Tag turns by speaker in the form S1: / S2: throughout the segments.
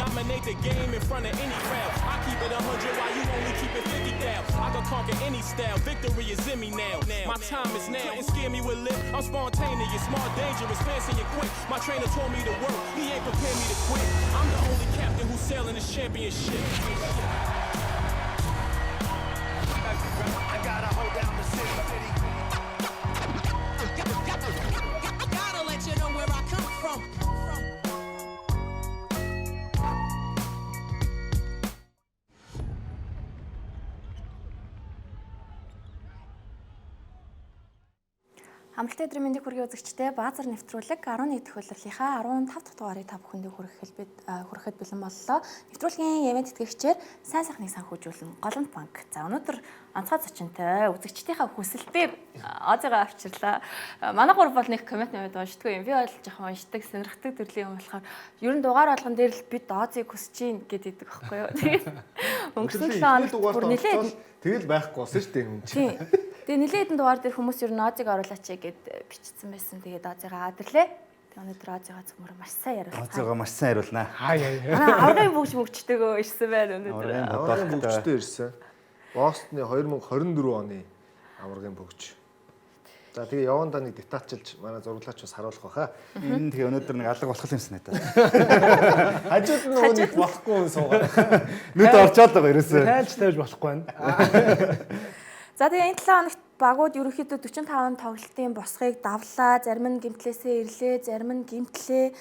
S1: dominate the game in front of any crowd. I keep it 100 while you only keep it 50,000. I can conquer any style, victory is in me now. My time is now, and scare me with lip. I'm spontaneous, smart, dangerous, fancy and quick. My trainer told me to work, he ain't prepared me to quit. I'm the only captain who's sailing this championship.
S2: I gotta hold down the city.
S3: Gotta let you know where I come from.
S4: Амралтын өдрийн мэндийг хүргэе үзэгчдээ Баазар нэвтрүүлэг 11 дахь хөлөрлийнхаа 15 дахь дугаарыг та бүхэндээ хүрэхэд бэлэн боллоо. Нэвтрүүлгийн ивент тэтгэгчээр сайн сайхныг санхүүжүүлэн Голомт банк. За өнөөдөр онцгой зочинтой үзэгчдийнхаа хүсэлтээр Озыгаа авчирлаа. Манай гур бол нэг коммент уншдаггүй юм. Би бол жоохон уншдаг, сонирхдаг төрлийн юм болохоор ер нь дугаар болгон дээр л бид Озыг хүсэж гин гэдэг байхгүй юу. Тэгээд өнгөрсөн 7 хоног бүр нэлээд
S5: тэгэл байхгүй болсон шүү дээ юм чи.
S4: Тэгээ нэлээд хэдэн дугаар дээр хүмүүс ер нь Озыг оруулаач гэд бичсэн байсан. Тэгээд Озыгаа адрлаа. Тэгээ өнөөдөр Озыгаа зөвмөр маш сайн яриулсан.
S5: Озыгаа маш сайн яриулнаа.
S4: Манай аврагын бүгж мөгчтэйгөө ирсэн байна өнөөдөр.
S5: Аврагын бүгжтэй ирсэн. Бостны 2024 оны аврагын бүгж. За тэгээ явандаа нэг детачилж манай зураглаач бас харуулах баха. Энэ тэгээ өнөөдөр нэг алга болох юмсан надад. Хажууд нь нэг болохгүй суугаад. Нүд орчоод байгаа ерөөсөө.
S6: Тайлж тавьж болохгүй байна.
S4: За тэгээ энэ 7 хоногт багууд ерөнхийдөө 45 тоглолтын босхийг давлаа, зарим нь гимтлээсээ ирлээ, зарим нь гимтлээ.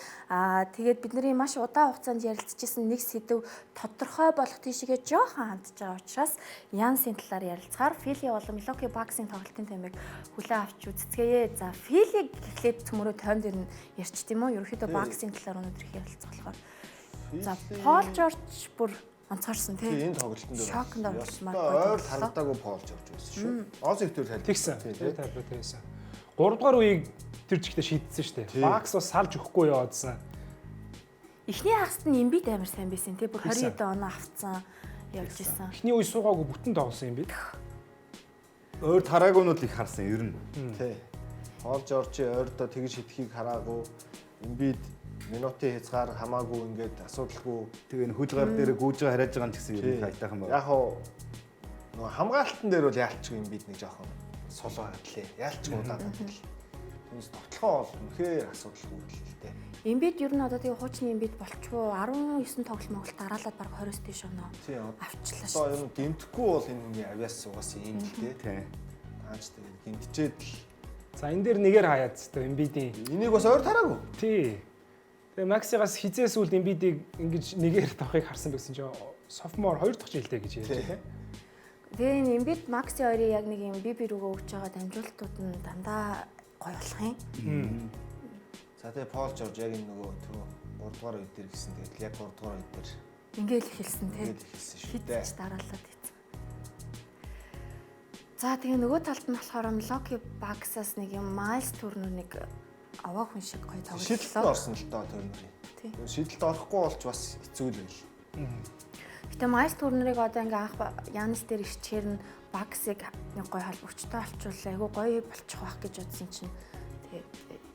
S4: Тэгээд бидний маш удаан хугацаанд ярилцчихсан нэг сэдв тодорхой болох тийшээ жоохон хандж байгаа учраас Янсын талаар ярилцгаар Фили болон Milwaukee Bucks-ийн тоглолтын тэмээг хүлээн авч үзцгээе. За Филиг эхлээд цөмөрөө тойрон дээр нь ярьчих тийм үү? Ерөнхийдөө Bucks-ийн талаар өнөөдөр их ярилцах болохоор. За Пол Жорж бүр онцгорсон тийм.
S5: Энэ тоглолтын дээр
S4: шокнд орсон
S5: ойр харагдаагүй Пол Жорж байсан шүү. Озыг төр тайлбар.
S6: Тэгсэн. Тайлбар тавьсан. 3 дугаар үеийг тэр жигтэй шийдсэн шүү дээ. Бакс бас салж өгөхгүй яваадсан.
S4: Эхний хагасд нь Эмбид амар сайн байсан тийм. Бүр 20 оноо авцсан явж исэн.
S6: Эхний үе суугаагүй бүтэн тоглосон юм бид.
S5: Ойр тараагуунууд их харсан ер нь. Тий. Пол Жоржийн ойрдоо тэгж шидэхийг хараагүй. Эмбид минутын хязгаар хамаагүй ингээд асуудалгүй тэгээ хөлгөр дээр гүйжээ харааж байгаа нь гэсэн юм хайтайхан байна. Яг хоо нөгөө хамгаалтан дээр бол яалчгүй юм бид нэг жоохон солоо хадлаа. Яалчгүй удаан хадлаа. Түүнээс тоглохоо бол үнэхээр асуудалгүй л дээ.
S4: Эмбид ер нь одоо тэгээ хуучны Эмбид болчихгүй 19 тоглолт Монголд дараалаад баг 20-с дээш оноо авчлаа шүү.
S5: Одоо ер нь гэмтэхгүй бол энэ хүний авиас сугасан юм л дээ. Тий. Ааж тэгээ гэмтчихэд л.
S6: За энэ дээр нэгээр хаяад зү Эмбидийн.
S5: Энийг бас ойр тараагүй.
S6: Тий. Тэгээ Максигаас хизээс үлд Эмбидийг ингэж нэгээр тавахыг харсан байсан чинь софмор 2 дахь жилдээ гэж ярьж байна.
S4: Тэгээ энэ Эмбид Макси хоёрын яг нэг юм бибир рүүгээ өгч байгаа дамжуулалтууд нь дандаа гоё болох юм.
S5: За тэгээ Пол Жорж яг энэ нөгөө 3 дугаар үед дээр гисэн тэгээд яг 3 дугаар үед дээр
S4: ингээл эхэлсэн тийм.
S5: Ингээл эхэлсэн шүү дээ.
S4: Хитч дараалаад ийцэн. За тэгээ нөгөө талд нь болохоор Milwaukee Bucks-аас нэг юм Miles Turner нэг аваа хүн шиг гоё тоглолоо.
S5: Шидэлт орсон л доо Turner-ийн.
S4: Тийм.
S5: Шидэлт орохгүй болж бас хэцүү л байл.
S4: Гэтэ Miles Turner-ыг одоо ингээ анх Янис дээр ичгээр нь Bucks-ыг нэг гоё холбогчтой олчууллаа. Айгу гоё болчих واخ гэж бодсон чинь тэгээ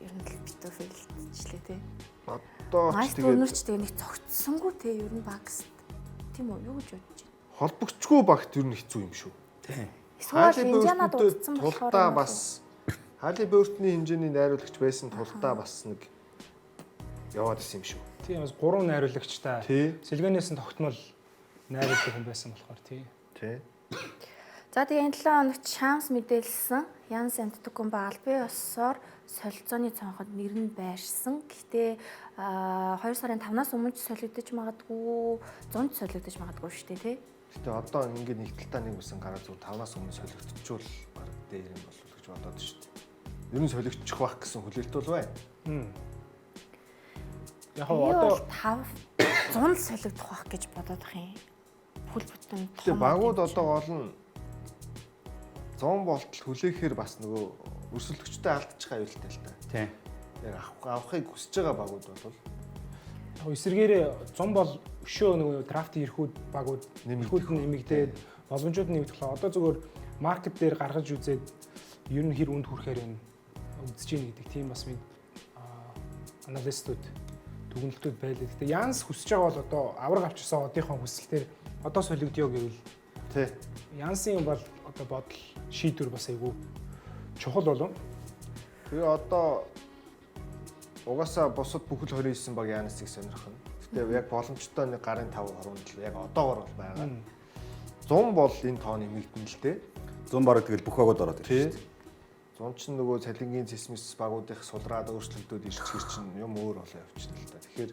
S4: ер нь л битүү фейлдчихлээ тий.
S5: Одоо
S4: Miles Turner ч тэгээ нэг цогцсонгүй тий ер нь Bucks. Тийм үү? Юу гэж бодож байна?
S5: Холбогчгүй багт ер нь хэцүү юм шүү.
S6: Тийм.
S4: Эсвэл Индианад удсан болохоор
S5: бас Халибертны хэмжээний найруулагч байсан тулдаа бас нэг яваад исэн юм шүү.
S6: Тийм бас 3 найруулагчтай. Сэлгэнээс нь тогтмол найруулдаг хүн байсан болохоор тий.
S4: За тэгээ энэ 7 хоногт Шамс мэдээлсэн Янс Антетокумбо албан ёсоор солилцооны цонход нэр нь байршсан. Гэхдээ 2 сарын 5-наас өмнө солигдож магадгүй 100-д солигдож магадгүй шүү дээ тий.
S5: Гэтэ одоо ингээд нэг талтаа нэг үсэн гараа зүг 5-наас өмнө солигдчихвол баг дээр юм болов гэж бодоод шүү дээ. Ер нь солигдчих байх гэсэн хүлээлт бол байна.
S6: Яг одоо
S4: 5 100 солигдох байх гэж бодоод байх юм. Бүл бүтэн том.
S5: Тэгээ багууд одоо гол нь 100 болтол хүлээхээр бас нөгөө өрсөлдөгчтэй алдчих аюултай л та. Тийм. Яг авахыг хүсэж байгаа багууд бол
S6: яг эсэргээрээ 100 бол өшөө нөгөө драфтын ирэхүүд багууд нэмэгдээд боломжууд нь нэмэгдэх. Одоо зөвхөн маркет дээр гаргаж үзээд ер нь хэр үнд хүрэхээр энэ үзэж ийн гэдэг тийм бас аналистууд дүгнэлтүүд байлаа. Гэтэ Янс хүсэж байгаа бол одоо авраг авчирсан одынхон хүсэлтээр одоо солигдё гэвэл
S5: Тий.
S6: Янсын бол одоо бодол шийдвэр бас айгүй чухал болов.
S5: Тэгээ одоо угаасаа бусад бүхэл 29 баг Янисыг сонирхно. Гэтэ яг боломжтой нэг гарын 5 хорунд л яг одоогор бол байгаа. 100 бол энэ тоо нэмэгдэн л дээ.
S7: 100 бараг тэгэл бүх багууд ороод
S5: Тий.
S7: ирж шүү дээ.
S5: 100 ч нөгөө цалингийн цэсмэс багуудынх сулраад өөрчлөлтүүд ирчихэр чинь юм өөр болоо явчихна л та. Тэгэхээр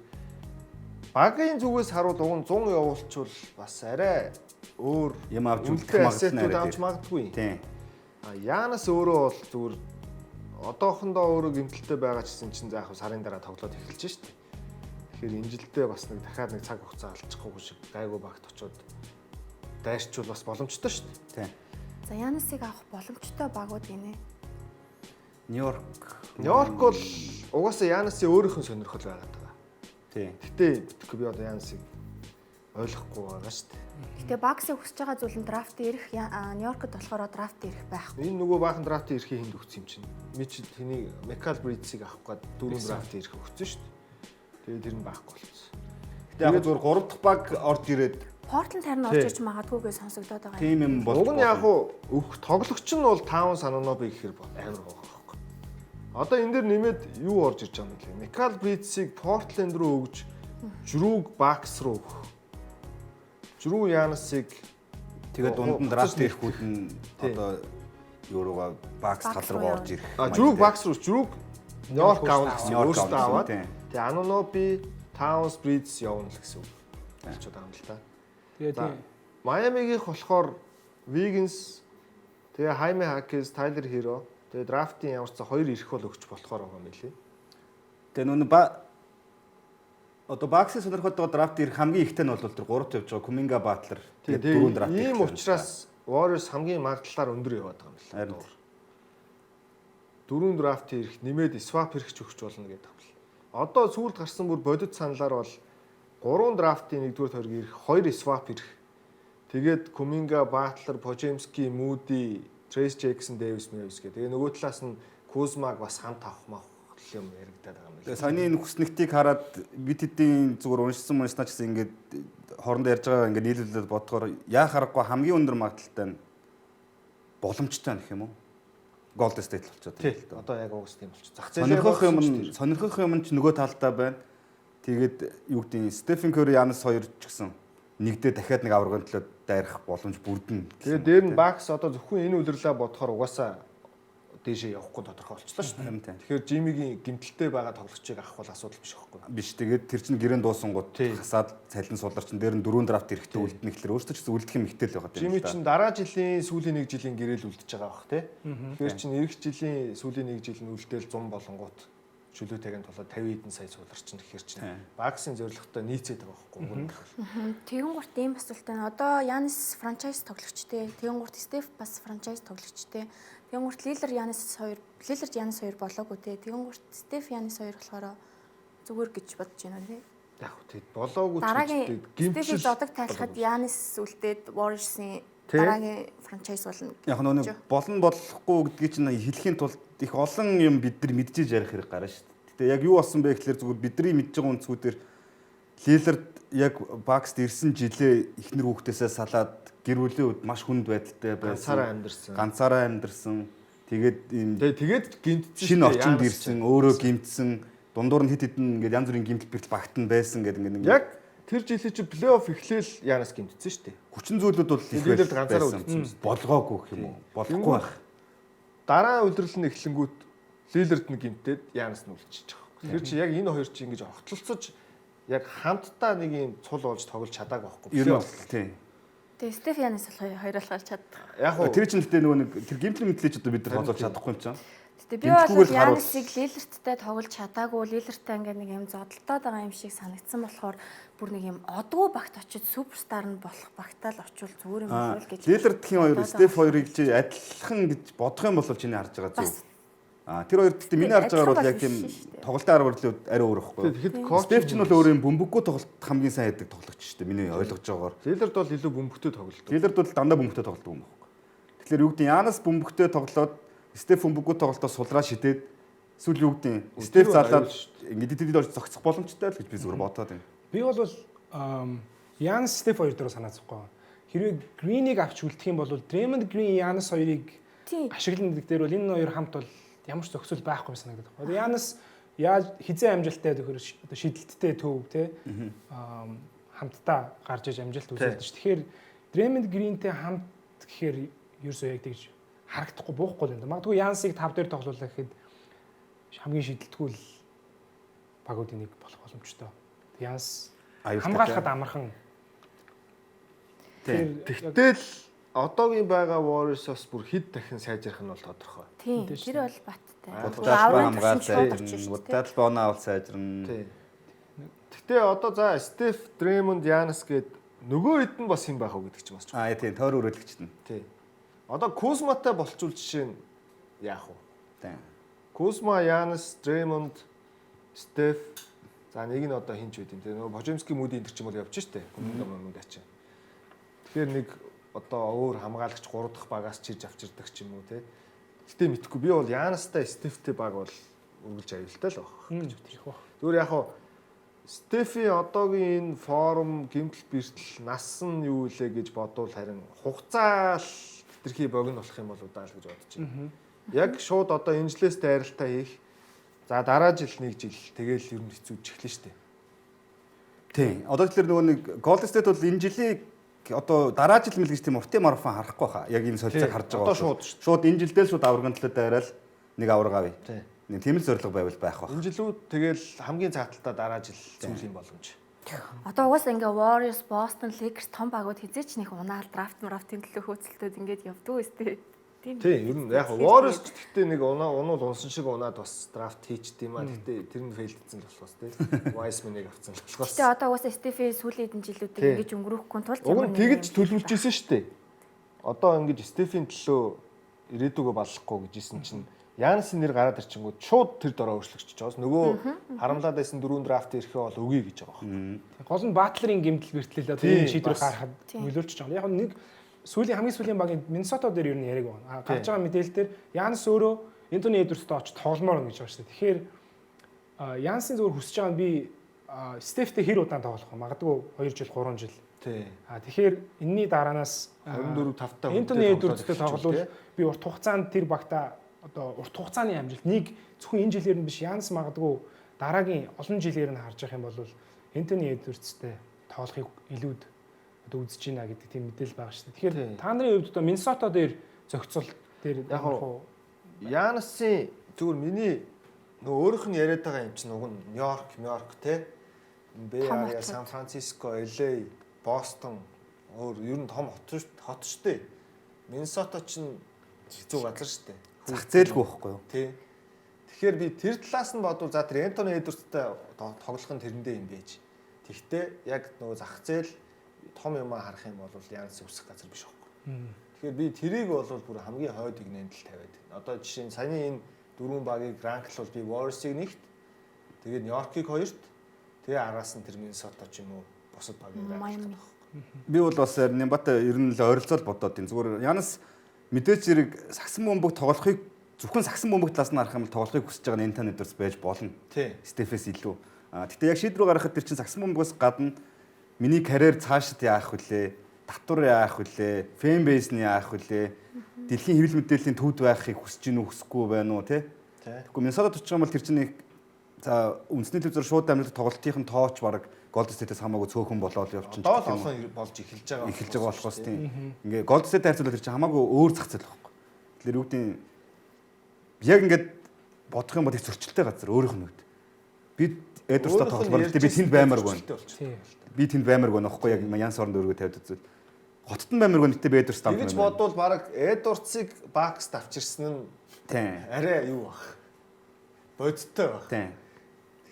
S5: багийн зүгээс харуул уг 100 явуулчвал бас арай өөр
S7: Юм авч
S5: үлдэх
S7: үлдэх
S5: магадaltaй
S7: магадлал
S5: авч магадгүй.
S7: Тийм.
S5: Янас өөрөө бол зүгээр одоохондоо өөрөө гэмтэлтэй байгаа ч гэсэн чинь заах сарын дараа тоглоод эхэлж штэ. Тэгэхээр энэ жилдээ бас нэг дахиад нэг цаг хугацаа алчихгүй шиг гайгүй багт очиод дайрчвал бас боломжтой штэ.
S7: Тийм.
S4: За Янисыг авах боломжтой багууд гинэ.
S5: Нью-Йорк бол угаасаа Янасын өөрийнх нь сонирхол байгаад байгаа.
S7: Тийм.
S5: Гэтэ би одоо Янасыг ойлгохгүй байгаа штэ.
S4: Гэтэ Баксыг хүсэж байгаа зүйл нь драфт ирэх, Нью-Йоркд болохоор драфт ирэх байхгүй.
S5: Энэ нөгөө баахан драфтын эрхийг хүнд өгсөн юм чинь. Мич тэний Микал Бридсийг авах гээд 4 драфтын эрх өгсөн шүү дээ. Тэгээд тэр нь байхгүй болсон.
S7: Гэтэ яг зүгээр 3 дахь баг орж ирээд
S4: Портленд харин орж ирж магадгүйгээ сонсогдоод байгаа.
S7: тийм юм бол.
S5: Уг нь яг өөх тоглогч нь бол 5 сананоби гэхэр амар байгаа байхгүй. Одоо энэ дээр нэмээд юу орж ирж байгаа юм бэ? Микал Бридсийг Портленд руу өгж Жрүүг Бакс руу өгөх. Жрүү Янасыг
S7: тэгээд дунд нь драфт ирэхүүд нь одоо юурууга бакс тал руу орж ирэх.
S5: Жрүүг Бакс руу Жрүүг Нью-Йорк авах гэсэн
S7: Нью-Йорк
S5: өөртөө аваад.
S7: тийм.
S5: Тэгээ Anunoby, Towns, Brits явна л гэсэн үг. Болчиход байгаа юм л та.
S6: Тэгээ тийм.
S5: Майамигийнх болохоор Wiggins, тэгээ Jaime Jaquez, Tyler Hero, тэгээ драфтын ямар ч хоёр ирэх бол өгч болохоор байгаа юм билий.
S7: Тэгээ нүн одоо баксын сонирхолтой байгаа драфт ирэх хамгийн ихтэй нь бол тэр 3-т явж байгаа Kuminga Butler.
S5: Тэгээ
S7: 4 драфт.
S5: ийм учраас Warriors хамгийн магадлалаар өндөр яваад байгаа юм л.
S7: Харин
S5: 4 драфтын ирэх нэмээд swap хэрэгч өгч болно гэдэг юм л. Одоо сүүлд гарсан бүр бодит саналаар бол 3 драфтын 1-р тойрог ирэх 2 swap ирэх. Тэгээд Kuminga, Butler, Podziemski, Moody, Trace Jackson, Davis гэдэг. Тэгээ нөгөө талаас нь Kuzma-г бас хамт авах мах юм яригадаад байгаа юм байна.
S7: Тэгээ саяны энэ хүснэгтийг хараад бид хэдийн зүгээр уншсан муншнаа ч гэсэн ингээд хоорондоо ярьж байгаа ингээд нийлүүлээд бодохоор яа харахгүй хамгийн өндөр магадлалтай нь боломжтой нэх юм уу? Golden State болчиход
S5: Тий. Одоо яг уус тийм болчих. Зах зээл
S7: сонирхох юм ч нөгөө талдаа байна. Тэгээд юу гэдэг нь Stephen Curry, Giannis хоёр ч гэсэн нэгдээ дахиад нэг аврагын төлөө дайрах боломж бүрдэн.
S5: Тэгээд дээр нь Bucks одоо зөвхөн энэ үлрэлээ бодохоор угаасаа дээшээ явахгүй тодорхой болчихлоо шүү дээ. Тэгэхээр Жимигийн гэмтэлтэй байгаа тоглогчийг авах бол асуудал биш байхгүй.
S7: Биш. Тэгээд тэр чинь гэрэн дуусангууд хасаад цалин суулгар чинь дээр нь 4 драфт эрэхтэй үлдэнэ гэхэлэр өөртөө ч гэсэн үлдэх юм ихтэй л байгаа юм.
S5: Жими чинь дараа жилийн сүүлийн 1 жилийн гэрэл үлдэж байгаа бах тий. Тэгэхээр чинь эх жилийн сүүлийн 1 жил нь үлдээл 100 болонгууд чөлөөтэйгэн тулаад 50 хэдэн сая суулгар чинь тэгэхээр чинь Баксын зорилготой нийцээд байгаа байхгүй.
S4: Тэгэн гурт ийм асуултаа нь одоо Янис франчайз тоглогчтэй, тэгэн гурт Стеф бас франчайз тоглогчтэй. Тэгэн гурт Лилер Янис хоёр болоогүй те. Тэгэн гурт Стеф Янис хоёр болохоор зүгээр гэж бодож байна тий.
S5: Яг тийм болоогүй ч
S4: дараагийн Стефи зодог тайлахад Янис үлдээд Warriors-ийн дараагийн франчайз болно.
S7: Яг нэг болно болохгүй гэдгийг чинь хэлэхийн тулд их олон юм бид нар мэдчихэж ярих хэрэг гарна шүү дээ. Гэтэ яг юу болсон бэ гэхэлэр зүгээр бидний мэдж байгаа үнцгүүдээр Лилерд яг Бакст ирсэн жилээ ихнэр хүүхдээсээ салаад гэр бүлийн үед маш хүнд байдалтай байсан. Ганцаараа амьдэрсэн. Тэгээд ийм
S5: тэгээд гинтсэн
S7: шинэ орчинд ирсэн, өөрөө гимтсэн, дундуур нь хит хитэн ингээд янз бүрийн гимтэл бэртэл багтан байсан гэдэг ингээд
S5: яг тэр жилийн чи плей-офф эхлээл Янас гимтсэн шүү дээ.
S7: Хүчин зүйлүүд бол их
S5: Лилерд ганцаараа үлдсэн.
S7: Болгоогүй гэх юм уу? Болохгүй байх.
S5: Дараа удирдал нь эхлэнгүүт Лилерд нь гимтээд Янас нь үлдчихэж байгаа. Тэр чи яг энэ хоёр чи ингэж огтлцож яг хамтдаа нэг юм цул болж тоглож чадаагүй байхгүй.
S7: Ер нь тийм.
S4: Тэгээ Стеф Янис бол хоёр алхаж чаддаг.
S5: Яг уу
S7: тэр чинь гэдэг нөгөө нэг тэр гимтэл мэтлээ ч одоо бид нар тооцоолж чадахгүй юм чинь.
S4: Тэгээ би бол Янисыг Лилерттэй тоглож чадаагүй, Лилерттэй ингээд нэг юм зодолтоод байгаа юм шиг санагдсан болохоор бүр нэг юм одгүй багт очиж суперстаар нь болох багтаал очивол зүгээр юм болов гэж.
S7: Лилерт тхийн хоёр, Стеф хоёрыг чи адилхан гэж бодох юм бол чиний харж байгаа зүйл. Тэр хоёр гэхдээ миний харж байгаагаар бол яг тийм тоглолтын арга барилын арай өөр байхгүй. Стеф ч нь бол өөр юм бөмбөггүй тоглолт хамгийн сайн хийдэг тоглогч шүү дээ. Миний ойлгож байгаагаар.
S5: Лилерд бол илүү бөмбөгтэй тоглолт.
S7: Лилерд бол дандаа бөмбөгтэй тоглолт юм байхгүй. Тэгэхээр юу гэдэг Янас бөмбөгтэй тоглоод Стеф бөмбөггүй тоглолтоо сулраа шидээд Эсвэл юу гэдэг нь Стеф залаад ингээд тэд бол зогсох боломжтой л гэж би зүгээр бодоод байна.
S6: Би бол Янс Стеф хоёр дээр санаа зовхгүй. Хэрвээ Гринийг авч үлдэх юм бол Дремонд Грин Янс хоёрыг ашиглана гэдэг дээр бол энэ хоёр хамт бол ямар ч зохицол байхгүй санагдаад байна. Одоо Янс яаж хизээ амжилттай төхөр шидэлттэй төв те хамтдаа гарч иж амжилт үзүүлдэг ш. Тэгэхээр Дремонд Гринтэй хамт гэхээр ерөөсөө яг тэгж харагдахгүй буухгүй юм да. Магадгүй Янсыг 5 дээр тоглуулах гэхэд хамгийн шидэлтгүй л багуудын нэг болох боломжтой. Янс хамгаалахад амархан.
S5: Тэгтэл одоогийн байгаа Warriors-оос бүр хэд дахин сайжрах нь бол тодорхой.
S4: Тийм. Тэр бол баттай.
S7: Удаад боноо авал сайжрна.
S5: Гэтэ одоо за Стеф, Дремонд, Янс гээд нөгөө хэд нь бас юм байх уу гэдэг ч юм бас.
S7: Тийм, тойр өрөөлөгчт нь.
S5: Тий. Одоо Кузматай болчул жишээ нь яах вэ?
S7: Тийм.
S5: Кузма, Янс, Дремонд, Стеф за нэг нь одоо хинч байд юм те. Нөгөө Божемский мүүдийн энэ ч юм уу явж штэ. Өмнө ачаа. Тэгэхээр нэг одоо өөр хамгаалагч 3 дахь багаас чирж авчирдаг ч юм уу те. Гэтэ мэдхгүй би бол Янастай Стефтэй баг бол үргэлж аюултай л баг гэж бодчих. Зүгээр яг хаа Стефи одоогийн энэ форм гэмтэл бэртэл нас нь юу илээ гэж бодвол харин хугацаа л хитрхи богино болох юм болоо даа л гэж бодож байна. Яг шууд одоо энэ жилээс дайралтаа хийх. За дараа жил нэг жил тэгэл ер нь хэцүүж эхлэн штэ.
S7: Тийм. Одоо тэгэхээр нөгөө нэг Golden State бол энэ жилийг одоо дараа жил мэл гэж тийм уртын марафон харахгүй хаа. Яг энэ солилцоог харж байгаа.
S5: Одоо
S7: шууд энэ жилдээ л шууд аврагын төлөө дайраад нэг авраг авъя.
S5: Тийм.
S7: Нэг тийм л зорилго байвал байх байх.
S5: Энэ жилүүд тэгэл хамгийн цааталтаа дараа жил зүйлийн боломж.
S4: Одоо угаасаа ингээ Warriors, Boston, Lakers том багууд хизээч нэг унаал драфтын төлөө хөөцөлтөд ингээд явдаг үстэй.
S5: Тийм ер нь яг Warriors ч гэхдээ нэг унуул унсан шиг унаад бас драфт хийчихдээ маа. Гэхдээ тэр нь фейлдсэн л болохоос тийм. Wiseman-ыг авцсан л болохоос.
S4: Гэтэ одоо угаасаа Стефи сүүлийн хэдэн жилүүдийг ингэж өнгөрөөхгүй тулд
S5: уг нь тэгж төлөвлөж исэн шүү дээ. Одоо ингэж Стефийн төлөө ирээдүгөө баллахгүй гэжсэн чинь Янсын нэр гараад ирчингүүд шууд тэр дороо өөрчлөгдөж чаас нөгөө харамлаад байсан 4 драфт ирэхээ бол үгүй гэж байгаа юм.
S6: Гол нь Батлерийн гэмтэл бэртлэл одоо энэ шийдвэрийг гаргахад нөлөөлж байгаа. Яг нэг хамгийн сүүлийн багийн Миннесота дээр ер нь яриаг байна. Гарч байгаа мэдээлэл дээр Янс өөрөө Энтони Эдвардстай очиж тогломоор гэж байна шүү дээ. Тэгэхээр Янсын зүгээр хүсэж байгаа нь би Стефтэй хэр удаан тоглох вэ? Магадгүй 2 жил 3 жил.
S5: Тий.
S6: Тэгэхээр энэний дараанаас
S5: 24 5-таа
S6: Энтони Эдвардстай тоглол би урт хугацаанд тэр багтаа одоо урт хугацааны амжилт нэг зөвхөн энэ жилээр нь биш Янс магадгүй дараагийн олон жилээр нь харж явах юм бол Энтони Эдвардстай тоглохыг илүүд одоо үзэж байна гэдэг тийм мэдээлэл байгаа шүү дээ. Тэгэхээр та нарын хувьд одоо Миннесота дээр зохицол дээр
S5: яг Янасын зүгээр миний нөгөө өөрийнх нь яриад байгаа юм чинь уг нь Нью-Йорк те Бэй Ариа, Сан Франциско, LA, Бостон өөр ер нь том хот шүү дээ. Миннесота ч хэцүү газар шүү дээ.
S7: Зах зээлгүй байхгүй юу?
S5: Тий. Тэгэхээр би тэр талаас нь бодвол за тэр Энтони Эдвардстай тоглох нь тэрэндээ юм байж. Тэгвэл яг нөгөө зах зээл том юм харах юм бол Янс үсэх газар биш байхгүй. Тэгэхээр би тэрийг бол бүр хамгийн хойд игнэнд л тавиад байна. Одоо жишээ нь саяны энэ дөрвөн багийг ранклвал би Warriors-ыг нэгт, тэгээд Нью-Йоркийг хоёрт, тэгээ араас нь тэр Миннесота ч юм уу бусад багийг ранклах.
S7: Би бол бас Нямбатай ер нь л ойролцоол бодоод тийм. Зүгээр Янс мэдээж зэрэг сагсан бөмбөг тоглохыг зөвхөн сагсан бөмбөг талаас нь харах юм бол тоглохыг хүсэж байгаа Энтони Эдвардс байж болно. Стефээс илүү. Гэтэ яг шийдвэр гаргахад тэр чинь сагсан бөмбөгөөс гадна миний карьер цаашид яах вүлээ? Татвар яах вүлээ? Фэн бейс нь яах вүлээ? Дэлхийн хэвлэл мэдээллийн төвд байхыг хүсэж гинүү хүсэхгүй байна уу те? Тэгэхгүй Миннесота очих юм бол тэр чинь за үндэсний төвзөр шууд амжилт тоглолтын тооч баг Golden State-ээс хамаагүй цөөхөн болоод явчихна.
S5: Одоо л олон болж эхэлж байгаа
S7: болохоос тийм. Ингээ Golden State харьцуулаад тэр чинь хамаагүй өөр зах зээл байхгүй. Тэгэхээр юу гэдэг яг ингээд бодох юм бол их зөрчилтэй газар өөрийнх нь үед. Би Эдвардстай тоглох би тэнд баймаар байна. Би тэнд баймаар байна аахгүй яг Янс оронд өргөө тавьд үзвэл. Хотод нь баймаар байна гэдэг Эдвардс тавьж байна.
S5: Тэгж бодвол баг Эдвардсыг Бакс авчирсан нь
S7: тийм.
S5: Арай юу баг. Бодиттой баг.
S7: Тийм.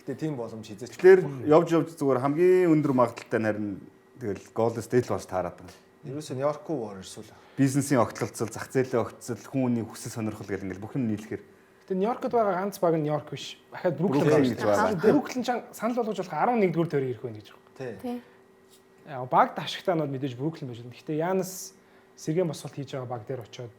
S5: Гэтэ тийм боломж хизээч.
S7: Тэгэхээр явж зүгээр хамгийн өндөр магадaltaй нарийн тэгэл Golden State л бас таарад байна.
S5: Ерөөсөө Нью-Йорк Warriors л.
S7: Бизнесийн огтлолцол, зах зээлийн огтлол, хүний хүсэл сонирхол гэл ингээл бүх юм нийлэхээр.
S6: Тэгээ Нью-Йоркд байгаа ганц баг нь Нью-Йорк биш. Дахиад Бруклин гэж байна. Бруклин ч санал болгож болох 11-р тойрог ирэх байна гэж байна.
S5: Тий.
S6: Баг дашигтаа нь мэдээж Бруклин байж байна. Гэхдээ Янс сэргээн босголт хийж байгаа баг дээр очиод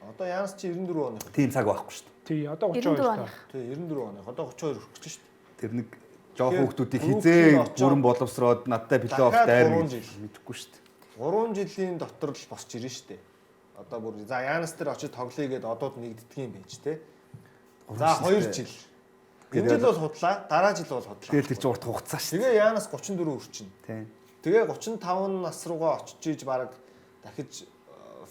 S5: Одоо Янс чи 94 оных.
S7: Тийм цаг байхгүй шүү дээ.
S6: Тий, одоо
S4: 94
S6: 32
S4: оных.
S6: таа.
S5: Тий 94 оных. Одоо 32 хүрэх гэж шүү дээ.
S7: Тэр нэг жоох хүүхдүүдийг
S5: Brooklyn
S7: хизээ
S5: очоод
S7: бүрэн боловсроод надтай плей-офф
S5: дахиад
S7: дайр
S5: 3 жил.
S7: мэдэхгүй шүү дээ.
S5: 3 жилийн дотор л босч ирнэ шүү дээ. Одоо бүр за Янс дээр очиж тоглоё гэдээ одод нэгддэг юм байж тээ. За 2 жил. Энэ жил бол худлаа, дараа жил бол худлаа.
S7: Тэгэл тэр чинь урт хугацаа шүү
S5: Тэгээ Янас 34 хүрчин.
S7: дээ.
S5: Тэгээ 35 нас руугаа очиж иж баг дахиж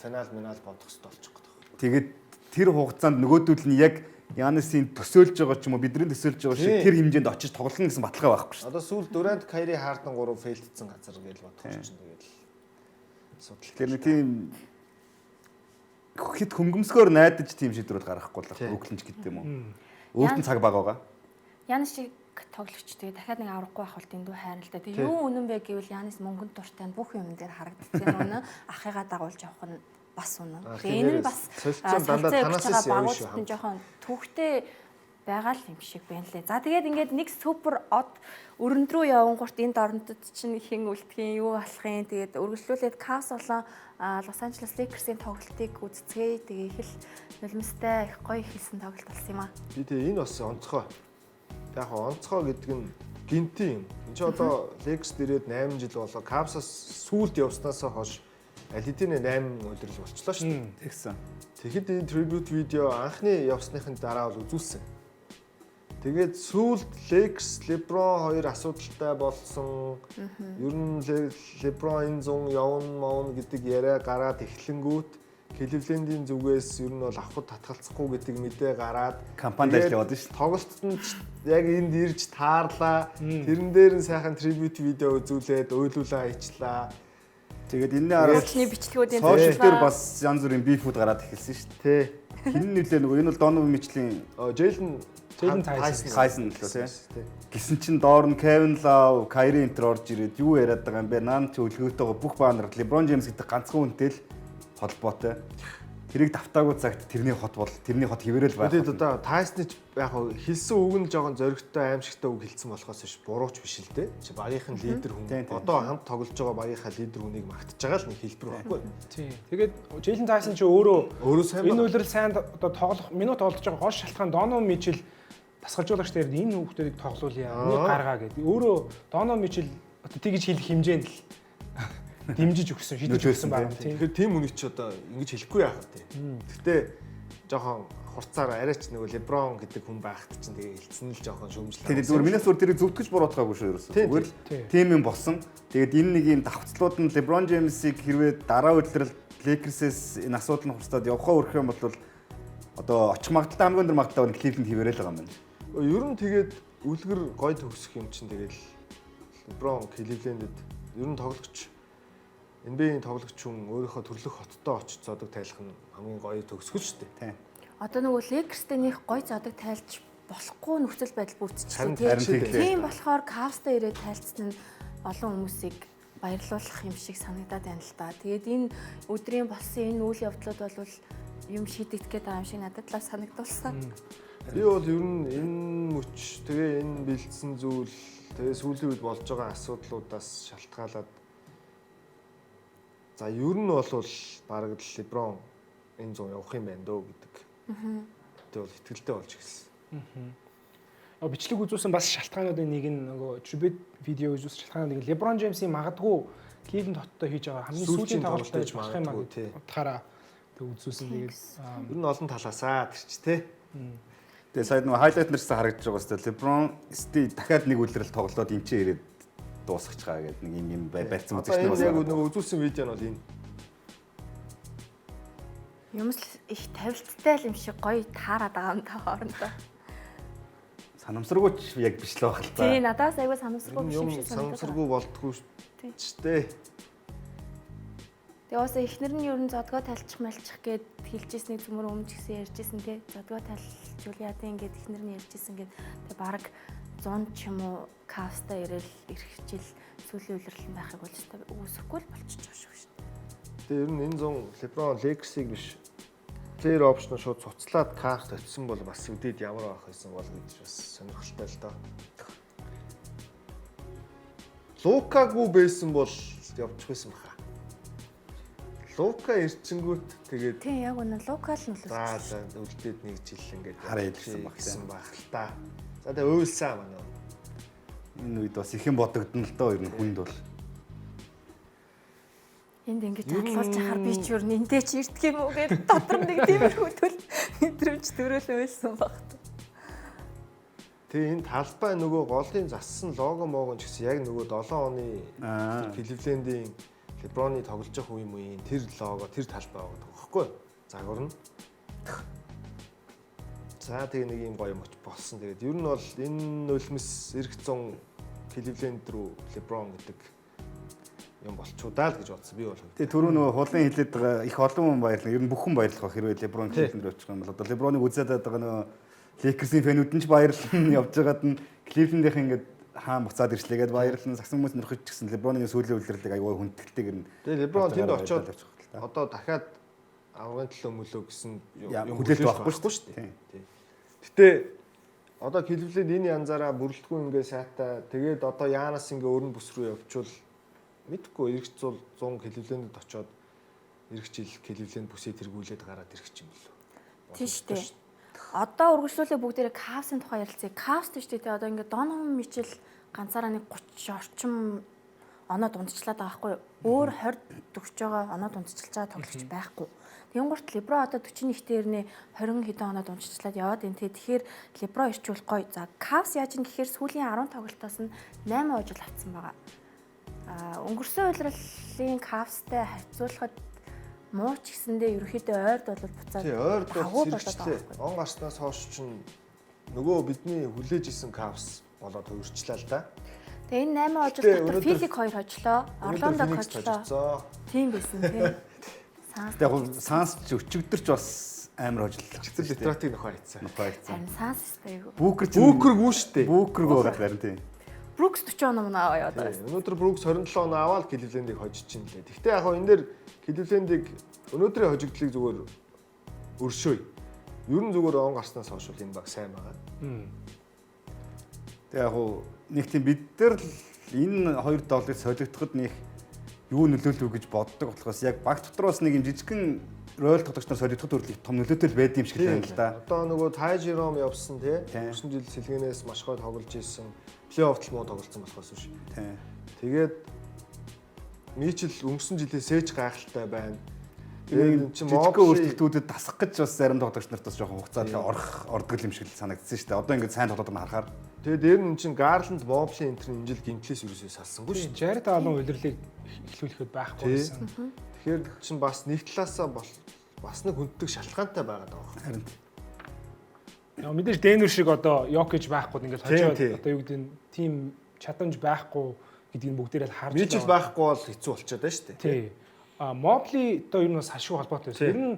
S5: финал бодох хэрэгтэй болчих гээд.
S7: Тэгээд тэр хугацаанд нөгөөдөл нь яг Янысын төсөөлж байгаа ч юм уу бидний төсөөлж байгаа шиг тэр хэмжээнд очиж тоглоно гэсэн баталгаа байхгүй шүү дээ.
S5: Одоо сүүл Дүрант, Кайри, Харден 3 фейлдсэн газар гэж бодох чинь тэгээд судал.
S7: Тэр нэг тийм хэд хөнгөмсгөөр найдаж тийм шийдвэрүүд гаргахгүй л Бруклинч гэдэг юм уу. Өөртөө цаг бага байгаа.
S4: Янис шиг тоглогч тэгээ дахиад нэг аврахгүй байх бол дэндүү хайрна л да. Тэгээ юу үнэн бэ гэвэл Янис мөнгөнд дуртай нь бүх юм дээр харагддаг юм үнэ. Ахыгаа дагуулж явах нь бас үнэн. Тэгээ энэ нь бас
S5: солилцоон дандаа танаас явна шүү.
S4: багуудад нь жоохон төвхтэй байгаа л юм шиг байна лээ. За тэгээд ингээд нэг супер од өрөнд рүү явангуурт энд орондод чинь хэн үлдэхийн юу болохын тэгээд үргэлжлүүлээд Cavs болон Los Angeles Lakers-ийн тоглолтыг үзцгээе. Тэгээ их л нулимстай их гоё хийсэн тоглолт болсон юм аа.
S5: Би тэгээ энэ бас онцгой. Яг онцгой гэдэг нь гинти юм. Энд чи одоо Lakers дээрээд 8 жил болоо Cavs-аас сүүлд явснаас хойш аль хэдийн 8 удирдал болчихлоо шүү дээ.
S7: Тэгсэн.
S5: Тэгэхэд энэ tribute видео анхны явсныхын дараа бол үзүүлсэн. Тэгээд сүүлд Lakers, LeBron хоёр асуудалтай болсон. Ер нь LeBron энэ зун явна гэдэг яриа гараад эхлэнгүүт Cleveland-ийн зүгээс ер нь бол авахд татгалцахгүй гэдэг мэдээ гараад
S7: Кампанид ажил яваад шүү дээ.
S5: Тоглолтод нь яг энд ирж таарлаа. Тэрэн дээр нь сайхан tribute видео үзүүлээд уйлуулаа ичлаа.
S7: Тэгээд энэ араас
S4: Уулчны бичлэгүүдийн
S7: сошиал дээр бас янз бүрийн бифүүд гараад эхэлсэн шүү дээ.
S5: Тэ.
S7: Хин нөлөө нөгөө энэ бол Donovan Mitchell-ийн
S5: Jalen
S7: Tyson л тий. Гисэн чин доор нь Kevin Love, Kyrie энтер орж ирээд юу яриад байгаа юм бэ? Наан ч өлгөөтэйгөө бүх баанарт LeBron James гэдэг ганцхан хүнтэй л холбоотой. Тэрийг давтаагүй цагт тэрний хот хിവэрэл байх.
S5: Тэгээд одоо Tyson ч яг хэлсэн үг нь жоохон зоригтой аимшигтай үг хэлсэн болохоос биш бурууч биш л дээ. Чи багийнхан лидер хүн. Одоо хамт тоглож байгаа багийнхаа лидер хүнийг магтаж байгаа л нэг хэлбэр байхгүй.
S6: Тий. Тэгээд Jalen Tyson ч өөрөө
S5: сайн
S6: энэ үйлрэл сайн одоо тоглох минут олдож байгаа гол шалтгаан Donovan Mitchell тасгалжуулагч дээр энэ хүүхдүүдийг тоглуулъя. Үнийг гаргаа гэдэг. Өөрөө Donovan Mitchell одоо тэгж хэлэх хэмжээнд л дэмжиж өгсөн, шийдэж өгсөн байна тийм.
S5: Тэгэхээр тийм үнийг ч одоо ингэж хэлэхгүй яах вэ? Гэхдээ жоохон хурцаар арайч нөгөө LeBron гэдэг хүн байхад чинь тэгээ хэлсэн л жоохон шөмжлээ.
S7: Тэгээд зүгээр минаас өөр тэрийг зөвтгөж буруутгаагүй шүү ерөөсөө. Зүгээр л тийм юм болсон. Тэгээд энэ нэг юм давхцлууд нь LeBron James-ийг хэрвээ дараа үйлрэл Lakers-ээс энэ асуудал нь хурцаад явахаа өрөх юм бол одоо очих магадлалтай хамгийн өндөр магадлалтай Cleveland хിവэрэл байгаа юм байна.
S5: Ер нь тэгээд үлгэр гой төгсөх юм чинь тэгээд LeBron Cleveland-д ер нь тоглогч NBA-ийн тоглогч хүн өөрийнхөө төрлөх хоттой очиж зодог тайлах нь хамгийн гоё төгсгөл шүү дээ.
S7: Тийм.
S4: Одоо нөгөө Lakers-тэй нэг гоё зодог тайлж болохгүй нөхцөл байдал бүрдчихсэн
S7: тийм.
S4: Тийм болохоор Cavs-тай ирээд тайлцсан нь олон хүмүүсийг баярлуулах юм шиг санагдаад байна л да. Тэгээд энэ өдрийн болсон энэ үйл явдлууд бол юм шийдэгдэх гээд байгаа юм шиг надад л санагдулсан.
S5: Би бол ер нь энэ мөч тэгээ энэ бэлдсэн зүйл тэгээ сүүлийн үед болж байгаа асуудлуудаас шалтгаалаад за ер нь бол бараг л LeBron энэ зам явах юм байна дөө гэдэг. Тэ бол ихтгэлтэй болж ирсэн.
S6: Бичлэг үзүүлсэн бас шалтгаануудын нэг нь нөгөө tribute видео үзүүлсэн шалтгаанууд нэг LeBron James-ийн магадгүй Cleveland хоттой хийж байгаа хамгийн сүүлийн тоглолт байж болох юм аа гэдэг утгаараа тэг үзүүлсэн. Тэгээд
S5: ер нь олон талаасаа тэрч тэ.
S7: Тэгээ сая нөгөө хайлайт нэрсээ харагдаж байгаа хэвээр LeBron сти дахиад нэг үлрэл тоглолоод энэ ч ирээд дуусгах чагаа гэдэг нэг юм барьсан үзэгчтэй
S5: болсон. Яг нөгөө үзүүлсэн видео нь бол энэ.
S4: Юмс их тавилттай юм шиг гоё таарад байгаа юм та хоорондоо.
S7: Санамсаргүйч яг биш л байх л та.
S4: Тий, надаас айгүй санамсаргүй биш юм шиг санагдав.
S5: Санамсаргүй болтгүй шүү дээ.
S4: Тэгээ уусаа эхнэр нь ер нь зодгоо тайлчих мэлчих гээд хэлжсэнийг цөмөр өмнө ч гэсэн ярьжсэн тий. Зодгоо тайлжуул яа тий ингээд эхнэр нь ярьжсэн гээд тэгээ баг 100 ч юм уу Cavs-тай ирэл ирэх жил сүүлийн үйлрэлэн байхыг болж та үүсэхгүй л болчихж байгаа шүү дээ.
S5: Тэгээ ер нь энэ 100 LeBron Lakers-ыг биш player option шууд цуцлаад Cavs очисон бол бас үдээд ямар байх байсан бол гэж бас сонирхолтой л доо. Лукагүй байсан бол явчих байсан баха. Лука ирчингүүт тэгээд
S4: Тийм яг үнэ локал нь
S5: за үлдээд нэг жил ингээд
S7: Хараа илгсэн баг
S5: л та. За тэгээд уйлсан манай.
S7: Энэ үед бас их юм бодогдно л доо ер нь хүнд бол.
S4: энд ингэж хадлуулж ахаар би ч юу нэнтэй ч ирдэг юм уу гэдэг дотор нэг тиймэрхүү төл мэдрэмж төрөөлөн байсан багт.
S5: Тэгээ энэ талбай нөгөө голын зассан лого могон ч гэсэн яг нөгөө 7 оны Кливлендийн Леброны тоглож явах үе мөн тэр лого тэр талбай байгаа байхгүй юу? Загвар нь. За тэгээ нэг юм гоё моч болсон. Тэгээд ер нь бол энэ нулимс эрх зун Кливленд руу Леброн гэдэг юм болчудаа л гэж бодсон би бол.
S7: Тэгээ түрүү нөгөө хулын хэлээд байгаа их олон хүн баярлаа. Ер нь бүх хүн баярлах байх хэрвээ Леброн Кливленд руу очих юм бол одоо Леброныг үзээд байгаа нөгөө Lakers-ийн фэнүүд нь ч баярлан явж байгаад нь Кливлендийнх ингээд хаан буцаад ирчлээгээд баярлан сагсан хүмүүс нөрхөж гисэн Леброны сүүлийн үйлрэлийг аюул хүндэтгэлтэйгэр нь.
S5: Тэгээ Леброн тэнд очиод одоо дахиад авгын төлөө мөлөө гэсэн
S7: юм хүлээлт байхгүй шүү дээ.
S5: Гэтэ одоо Кливленд энэ янзаараа бүрэлдэхүүн ингээ сайтай тэгээд одоо Яанас ингээ өрн бүс рүү явчвал мэдхгүй эргэж 100 Кливленд очиод эргэж жил Кливленд бүсээ тэргүүлээд гараад ирэх юм болов.
S4: Тийм шүү дээ. Одоо үргэлжлүүлээ бүгдээрээ Cavs-ын тухай ярилцъя. Cavs ч тийм одоо ингээд Donovan Mitchell ганцаараа нэг 30 орчим оноо дундчлаад байгаа байхгүй юу? Өөр 20 төгсөж байгаа оноо дундчилж байгаа тоглогч байхгүй. Тэнгуурт LeBron одоо 41-т ирнэ 20 хэдэн оноо дундчлаад яваад энэ. Тэгэхээр LeBron ирчүүл гоё. За Cavs яаж ин гэхээр сүүлийн 10 тоглолтоос нь 8 хожил авсан байгаа. Өнгөрсөн удирлын Cavs-тай харьцуулахад муу ч гэсэндээ ерөөхдөө ойрд бол буцаад
S5: ойрд бол сэргчтэй. Он гарснаас хойш чинь нөгөө бидний хүлээж исэн Cavs болоод өөрчлөө л да.
S4: Тэгээ энэ 8 хожил дотор Филик 2 хожлоо, Орландо хожлоо. Тийм байсан тийм.
S7: Яг Санс ч өчигдөрч бас амар хожлоо.
S5: Гэтэл Детротыг нөхөр хийцэн.
S4: Харин Санстай юу?
S5: Бүүкэргүй шүү дээ.
S7: Бүүкэргүй байгаа харин тийм.
S4: Брукс 40 оноо аваа яваад байгаа.
S5: Өнөөдөр Брукс 27 оноо аваад Кливлендийг хожиж чинь лээ. Гэхдээ яг энэ дээр Кливлендийг өнөөдрийн хожигдлыг зүгээр өршөөе. Ер нь зүгээр он гарснаас хойш энэ баг сайн байгаа.
S7: Тэгээ яг нэг тийм бид нар л энэ хоёр долларыг солигдоход нэг юу нөлөөлөв гэж боддог болохоос яг баг дотроос нэг юм жижигхэн ройл тоглогч нар солигдоход хүртэл том нөлөөтэй байд юм шиг л байна л да.
S5: Одоо нөгөө Тай Жером явсан тий. Өнгөрсөн жил сэлгэнээс маш гой тоглож ийсэн. Плей-офф муу тоглолцсон болохоос биш. Тэгээд Мичл өнгөрсөн жилээс сэж гайхалтай байна. Тэгээд чинь
S7: жижигхэн өөрчлөлтүүдэд дасах гэж бас зарим тоглогч нарт бас жоохон хугацаад ордог юм шиг л санагдсан шүү дээ. Одоо ингээд сайн тоглоод байгаа харахаар.
S5: Тэгээд дээр нь чинь Гарланд, Моблин энтер энэ жил гимтлээс юусоо салсангүй шүү.
S6: Jared Allen удирлыг эхлүүлэхэд байхгүй байсан.
S5: Тэгэхээр чинь бас нэг талаасаа бас нэг хүнддэг шалтгаантай байгаад байгаа.
S7: Харин
S6: яа мэдээж Denver шиг одоо Jokic байхгүй ингээд хожоод одоо юу гэдэг нь тим чадамж байхгүй гэдгийг бүгдээрээ л харж байгаа.
S5: Мичл байхгүй бол хэцүү болчиход байна шүү дээ.
S6: Тий. Мобли одоо ер нь бас хашгүй холбоотой байсан. Ер нь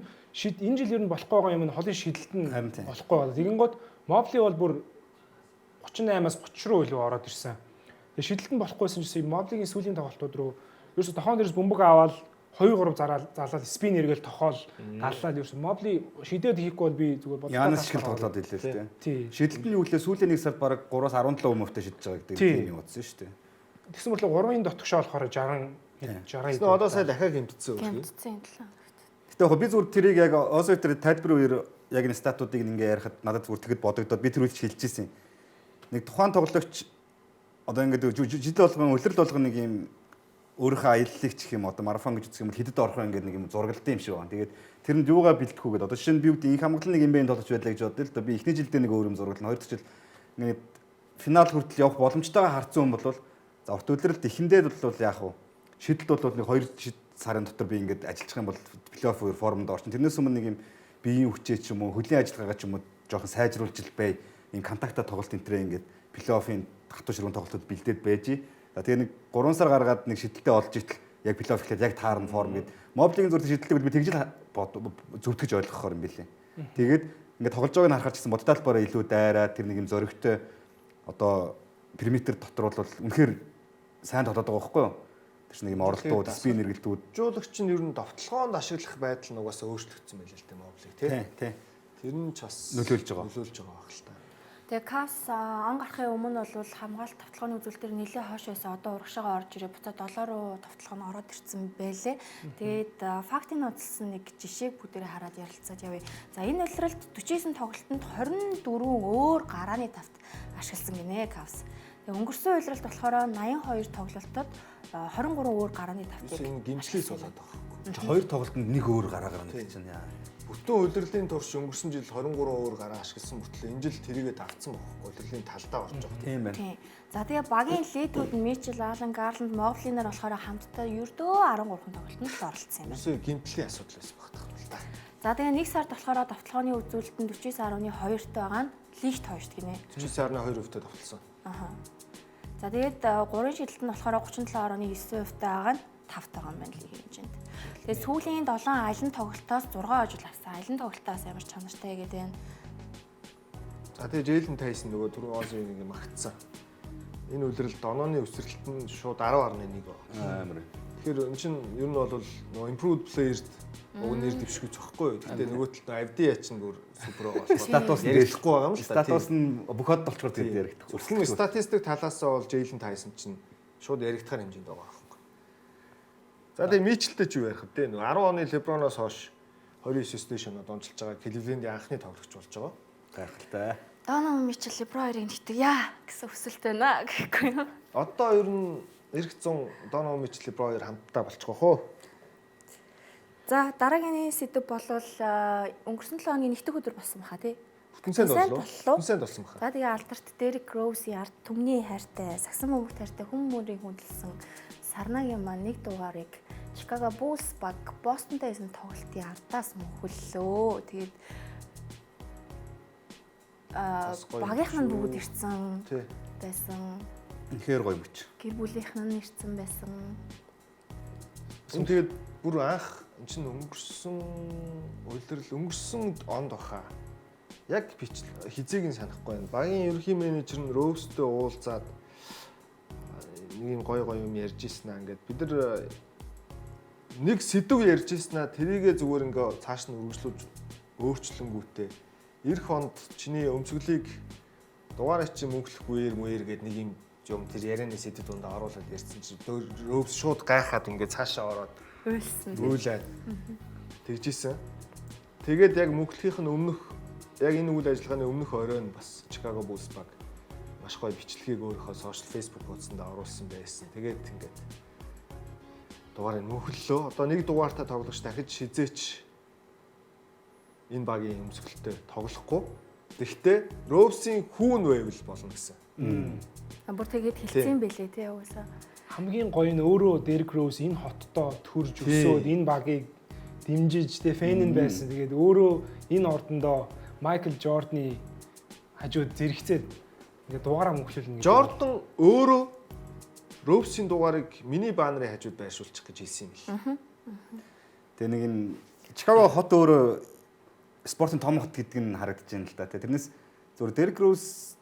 S6: энэ жил ер нь болохгүй байгаа юм нь холын шидэлт нь болохгүй байна. Тэгэнгүүт Мобли бол бүр 38-аас 30 руу илүү ороод ирсэн. Тэгээ шидэлт нь болохгүйсэн чинь Моблигийн сүүлийн тоглолтууд руу ерөөсө тохон дээрс бөмбөг аваад 2-3 залаад спин эргэл тохоол галлаад ерөөсө Мобли шидэд хийхгүй бол би зүгээр бодлоо.
S7: Янас шиг тоглоод ирлээ л дээ. Шидэлт нь юу лээ сүүлийн нэг сард бараг 3-17 өмөвтэй шидэж байгаа гэдэг юм утсан шүү дээ.
S6: Тэгсэн мэт 3-ын дотгошоо болохоор 60
S5: одоо сая дахиад гэмтсэн үү?
S4: Гэмтсэн юм лээ.
S7: Гэтэ яг би зүгээр тэрийг яг Озойтер тайлбар үеэр яг энэ статуудыг ингээ ярихад надад зүгээр тэгэд бодогдоод би тэр үйл хэлчихсэн юм. Нэг тухайн тоглогч одоо ингээд жил болгон үлрэл болгон нэг юм өөрийнхөө аяллыг чих юм одоо марафон гэж үзэх юм бол хидэд орох ингээд нэг юм зураглалтай юм шиг байна. Тэгээд тэрэнд юугаа бэлтгэх үү гэдэг. Одоо жишээ нь би бүгд инх хамгаалал нэг юм бэ тоглож байлаа гэж бодлоо л да. Би эхний жилдээ нэг өөр юм зураглал, хоёр дахь жил ингээд финал хүртэл явах боломжтойгоо харцсан юм бол за урт үлрэлт ихэндээ бол яах вэ? Шидэлт бол нэг 2 сарын дотор би ингээд ажиллах юм бол плей-офф формонд орчин. Тэрнээс өмнө нэг юм биеийн хүчээ ч юм уу, хөлийн ажиллагаагаа ч юм уу жоохон сайжруулж л бай. Ийм контактаа тоглолт энтрээ ингээд плей-оффын хатуу ширүүн тоглолтод бэлдээд байж. Тэгээ нэг 3 сар гаргаад нэг шидэлтэй олж итл яг плей-офф гэхэд яг таарна форм гэд. Моблигийн зүрх шидэлтийг би тэгж л зөвтгөж ойлгохоор юм билээ. Тэгээд ингээд тоглож байгааг нь харахаар ч гэсэн бодтой талбараа илүү дайраа тэр нэг юм зөрөгтэй одоо периметр дотор бол үнэхээр сайн тоглоод байгаа байхгүй юу? Тэр чинь нэг юм оролдууд, спин эргэлтүүд.
S5: Жуулагч нь ер нь довтлогоонд ашиглах байдал нь угаасаа өөрчлөгдсөн байлээ л дээ Моблиг тий.
S7: Тий.
S5: Тэр нь ч бас
S7: нөлөөлж байгаа
S5: баг л та.
S4: Тэгээ Cavs ан гарахын өмнө бол хамгаалалт тавталгааны үзүүлэлтээр нэлээд хойш байсан. Одоо урагшаага орж ирээ буцаад 7 руу тавталгаа нь ороод ирсэн байлээ. Тэгээд фактыг нууцлсан нэг жишээг бүгдээрээ хараад ярилцаад явъя. За энэ улиралд 49 тоглолтод 24 өөр гарааны тавт ашигласан гинэ Cavs. Тэгээ өнгөрсөн улиралд болохоор 82 тоглолтод 23 өөр гарааны тавтыг.
S5: Энэ гимчлээс болоод байгаа.
S7: Хоёр тоглолтод нэг өөр гараа гарна гэж чинь яа.
S5: Бүтэн удирдлын турш өнгөрсөн жил 23 өөр гараа ашигласан мөртлөө энэ жил тэрийгэ давцсан байхгүй. Удирдлын талдаа орж байгаа.
S7: Тийм байна.
S4: Тийм. За тэгээ багийн лидерүүд нь Мичел, Алан, Гарланд, Моблинер болохоор хамтдаа ердөө 13 тоглолтод оролцсон юм байна.
S5: Үгүй гимтлийн асуудал байсан багтах л та.
S4: За тэгээ нэг сард болохоор давталгааны үзүүлэлтэн 49.2-т байгаа нь лигт 2-т гинэ.
S5: 49.2% тавталсан.
S4: Аха. За тэгээд 3 шидэлт нь болохоор 37.9% байгаа нь 5 байгаа юм байна лигийн хэмжээнд. Тэгээд сүүлийн 7 алин тоглолтоос 6 хожил авсан. Алин тоглолтоос ямар чанартай гэдэг байна.
S5: За тэгээ Жэйлэн Тайсон нөгөө түрүү Озыг нэг магтсан. Энэ үлрэлт онооны өсрэлт нь шууд 10.1 байна.
S7: Амар.
S5: Тэгэхээр энэ чинь ер нь бол нөгөө improved players уг нэр дэвшгүй зөхгүй юу. Гэтэ нөгөө талд Авдиа чинь бүр супер байгаа.
S7: Статус нь
S5: ярихгүй байгаа юм л та.
S7: статус нь бүх хот болчгоор тэгээд яригдах.
S5: Зөвхөн статистик талаас нь бол Jalen Tyson чинь шууд яригдахаар хэмжээнд байгаа байхгүй. За тэгээ Мичелтэй ч юу ярих вэ? Нөгөө 10 оны LeBron-оос хойш 29 стейшнод онцолж байгаа Cleveland-ийн анхны тоглогч болж байгаа.
S7: Гайхалтай.
S4: Доноvan Mitchell LeBron 2-ыг нэгтгэв яа гэсэн хүсэлтэй байна гэхгүй юу.
S5: Одоо ер нь эх 100 Donovan Mitchell LeBron 2 хамтдаа болчихгоо хөө.
S4: За дараагийн сэдв болвол өнгөрсөн 7 хоногийн нэгдүгээр өдөр болсон баха тий.
S5: Бүтэн сайн боллоо.
S4: боллоо.
S5: Бүтэн сайн болсон баха.
S4: За тэгээ алдарт Derrick Rose-ийн ард түмний хайртай, сагсан бөмбөрт хайртай хүмүүрийг хүндэлсэн Сарнагийн маань нэг дугаарыг Chicago Bulls баг Boston-тай хийсэн тоглолтын ардаас мөнхөллөө. Тэгээд багийнх нь бүгд ирсэн
S5: Тий.
S4: байсан.
S7: Үнэхээр гоё мөч.
S4: Гэр бүлийнх нь ирсэн байсан.
S5: Энэ тэгээд бүр анх энэ чинь өнгөрсөн онд баха. Яг хизээг нь санахгүй байна. Багийн ерөнхий менежер нь Rose-тэй уулзаад нэг юм гоё юм ярьж ийсэн аа. Ингээд бид нар нэг сэдв ярьж ийсэн аа. Тэрийгээ зүгээр ингээ цааш нь үргэлжлүүлж өөрчлөнгүүтээ эх хонд чиний өмсгөлийг дугаараа чи мөнгөлөхгүй гэдэг нэг юм тэр ярианы сэдв донд оруулаад ярьсан чи Rose шууд гайхаад ингээ цаашаа ороод үйлээд тэгжсэн. Тэгээд яг мөнгөлийнх нь өмнөх яг энэ үйл ажиллагааны өмнөх оройн бас Chicago Bulls баг маш гоё бичлэгийг өөрийнхөө сошиал Facebook хуудсанд оруулсан байсан. Тэгээд ингээд дугаарыг мөнхөллөө. Одоо нэг дугаартаа тоглогч дахиж хизээч энэ багийн өмсгөлтэй тоглохгүй. Гэхдээ Rose-ийн хүүн байвал болно гэсэн.
S4: Бүр тэгээд хэлсэн байлээ тий угаасаа.
S6: Хамгийн гоё нь өөрөө Derrick Rose энэ хоттоо төрж өсөөд энэ багийг дэмжиж тэ фэн нь байсан. Тэгээд өөрөө энэ ордондоо Michael Jordan-ы хажууд зэрэгцээд ингээд дугаараа мөнхлүүлнэ гэдэг.
S5: Jordan өөрөө Rose-ийн дугаарыг миний банерын хажууд байршуулчих гэж хэлсэн юм бэл.
S7: Тэгээ нэг энэ Chicago хот өөрөө спортын том хот гэдэг нь харагдаж байна л да. Тэрнээс зөвхөн Derrick Rose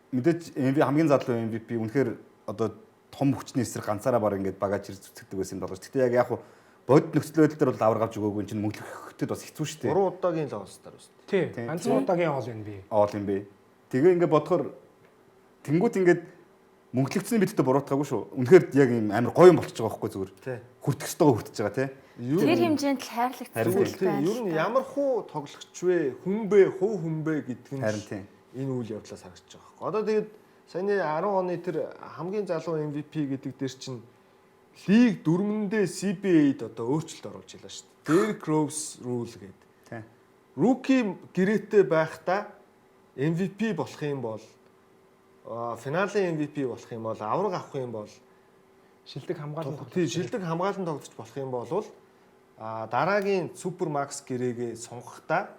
S7: мэдээж хамгийн залуу MVP үнэхээр одоо том хүчний эсрэг ганцаараа баг ингээд багаж зүтгэдэг байсан юм болооч. Гэтэ яг бод нөхцөл байдал дээр бол авар гарч өгөөгүй чинь мөнгөлөхөд бас хэцүү шүү дээ.
S5: 3 удаагийн лоостаар байна.
S6: Тий. Ганцхан удаагийн оол байна би.
S7: Оол юм бэ. Тэгээ ингээд бодохоор тэнгуут ингээд мөнгөлөгцсөн бидтэй буруутгаагүй шүү. Үнэхээр яг юм амар гоё юм болчихж байгаа байхгүй зүгээр. Хүртэх ёстойгоо хүртэж байгаа тий.
S4: Тэр хэмжээнд л хайрлагдсан байна.
S5: Ер нь ямар хуу тоглогч вэ? Хүн бэ? Хуу хүн бэ гэдэг нь
S7: харин тийм.
S5: Энэ үйл явдлаас харагдаж байгаа байхгүй. Одоо тэгээд саяны 10 оны тэр хамгийн залуу MVP гэдэг дээр чинь лиг дөрмөндөө CBA-д одоо өөрчлөлт оруулж илаа шүү дээ. Derrick Rose rule гэдэг.
S7: Тийм.
S5: Rookie гэрээтэй байхдаа MVP болох юм бол финалийн MVP болох юм бол авраг авах юм бол
S6: шилдэг хамгаалалт
S5: шилдэг хамгаалалт тоглож болох юм бол дараагийн Supermax гэрээгээ сонгохдоо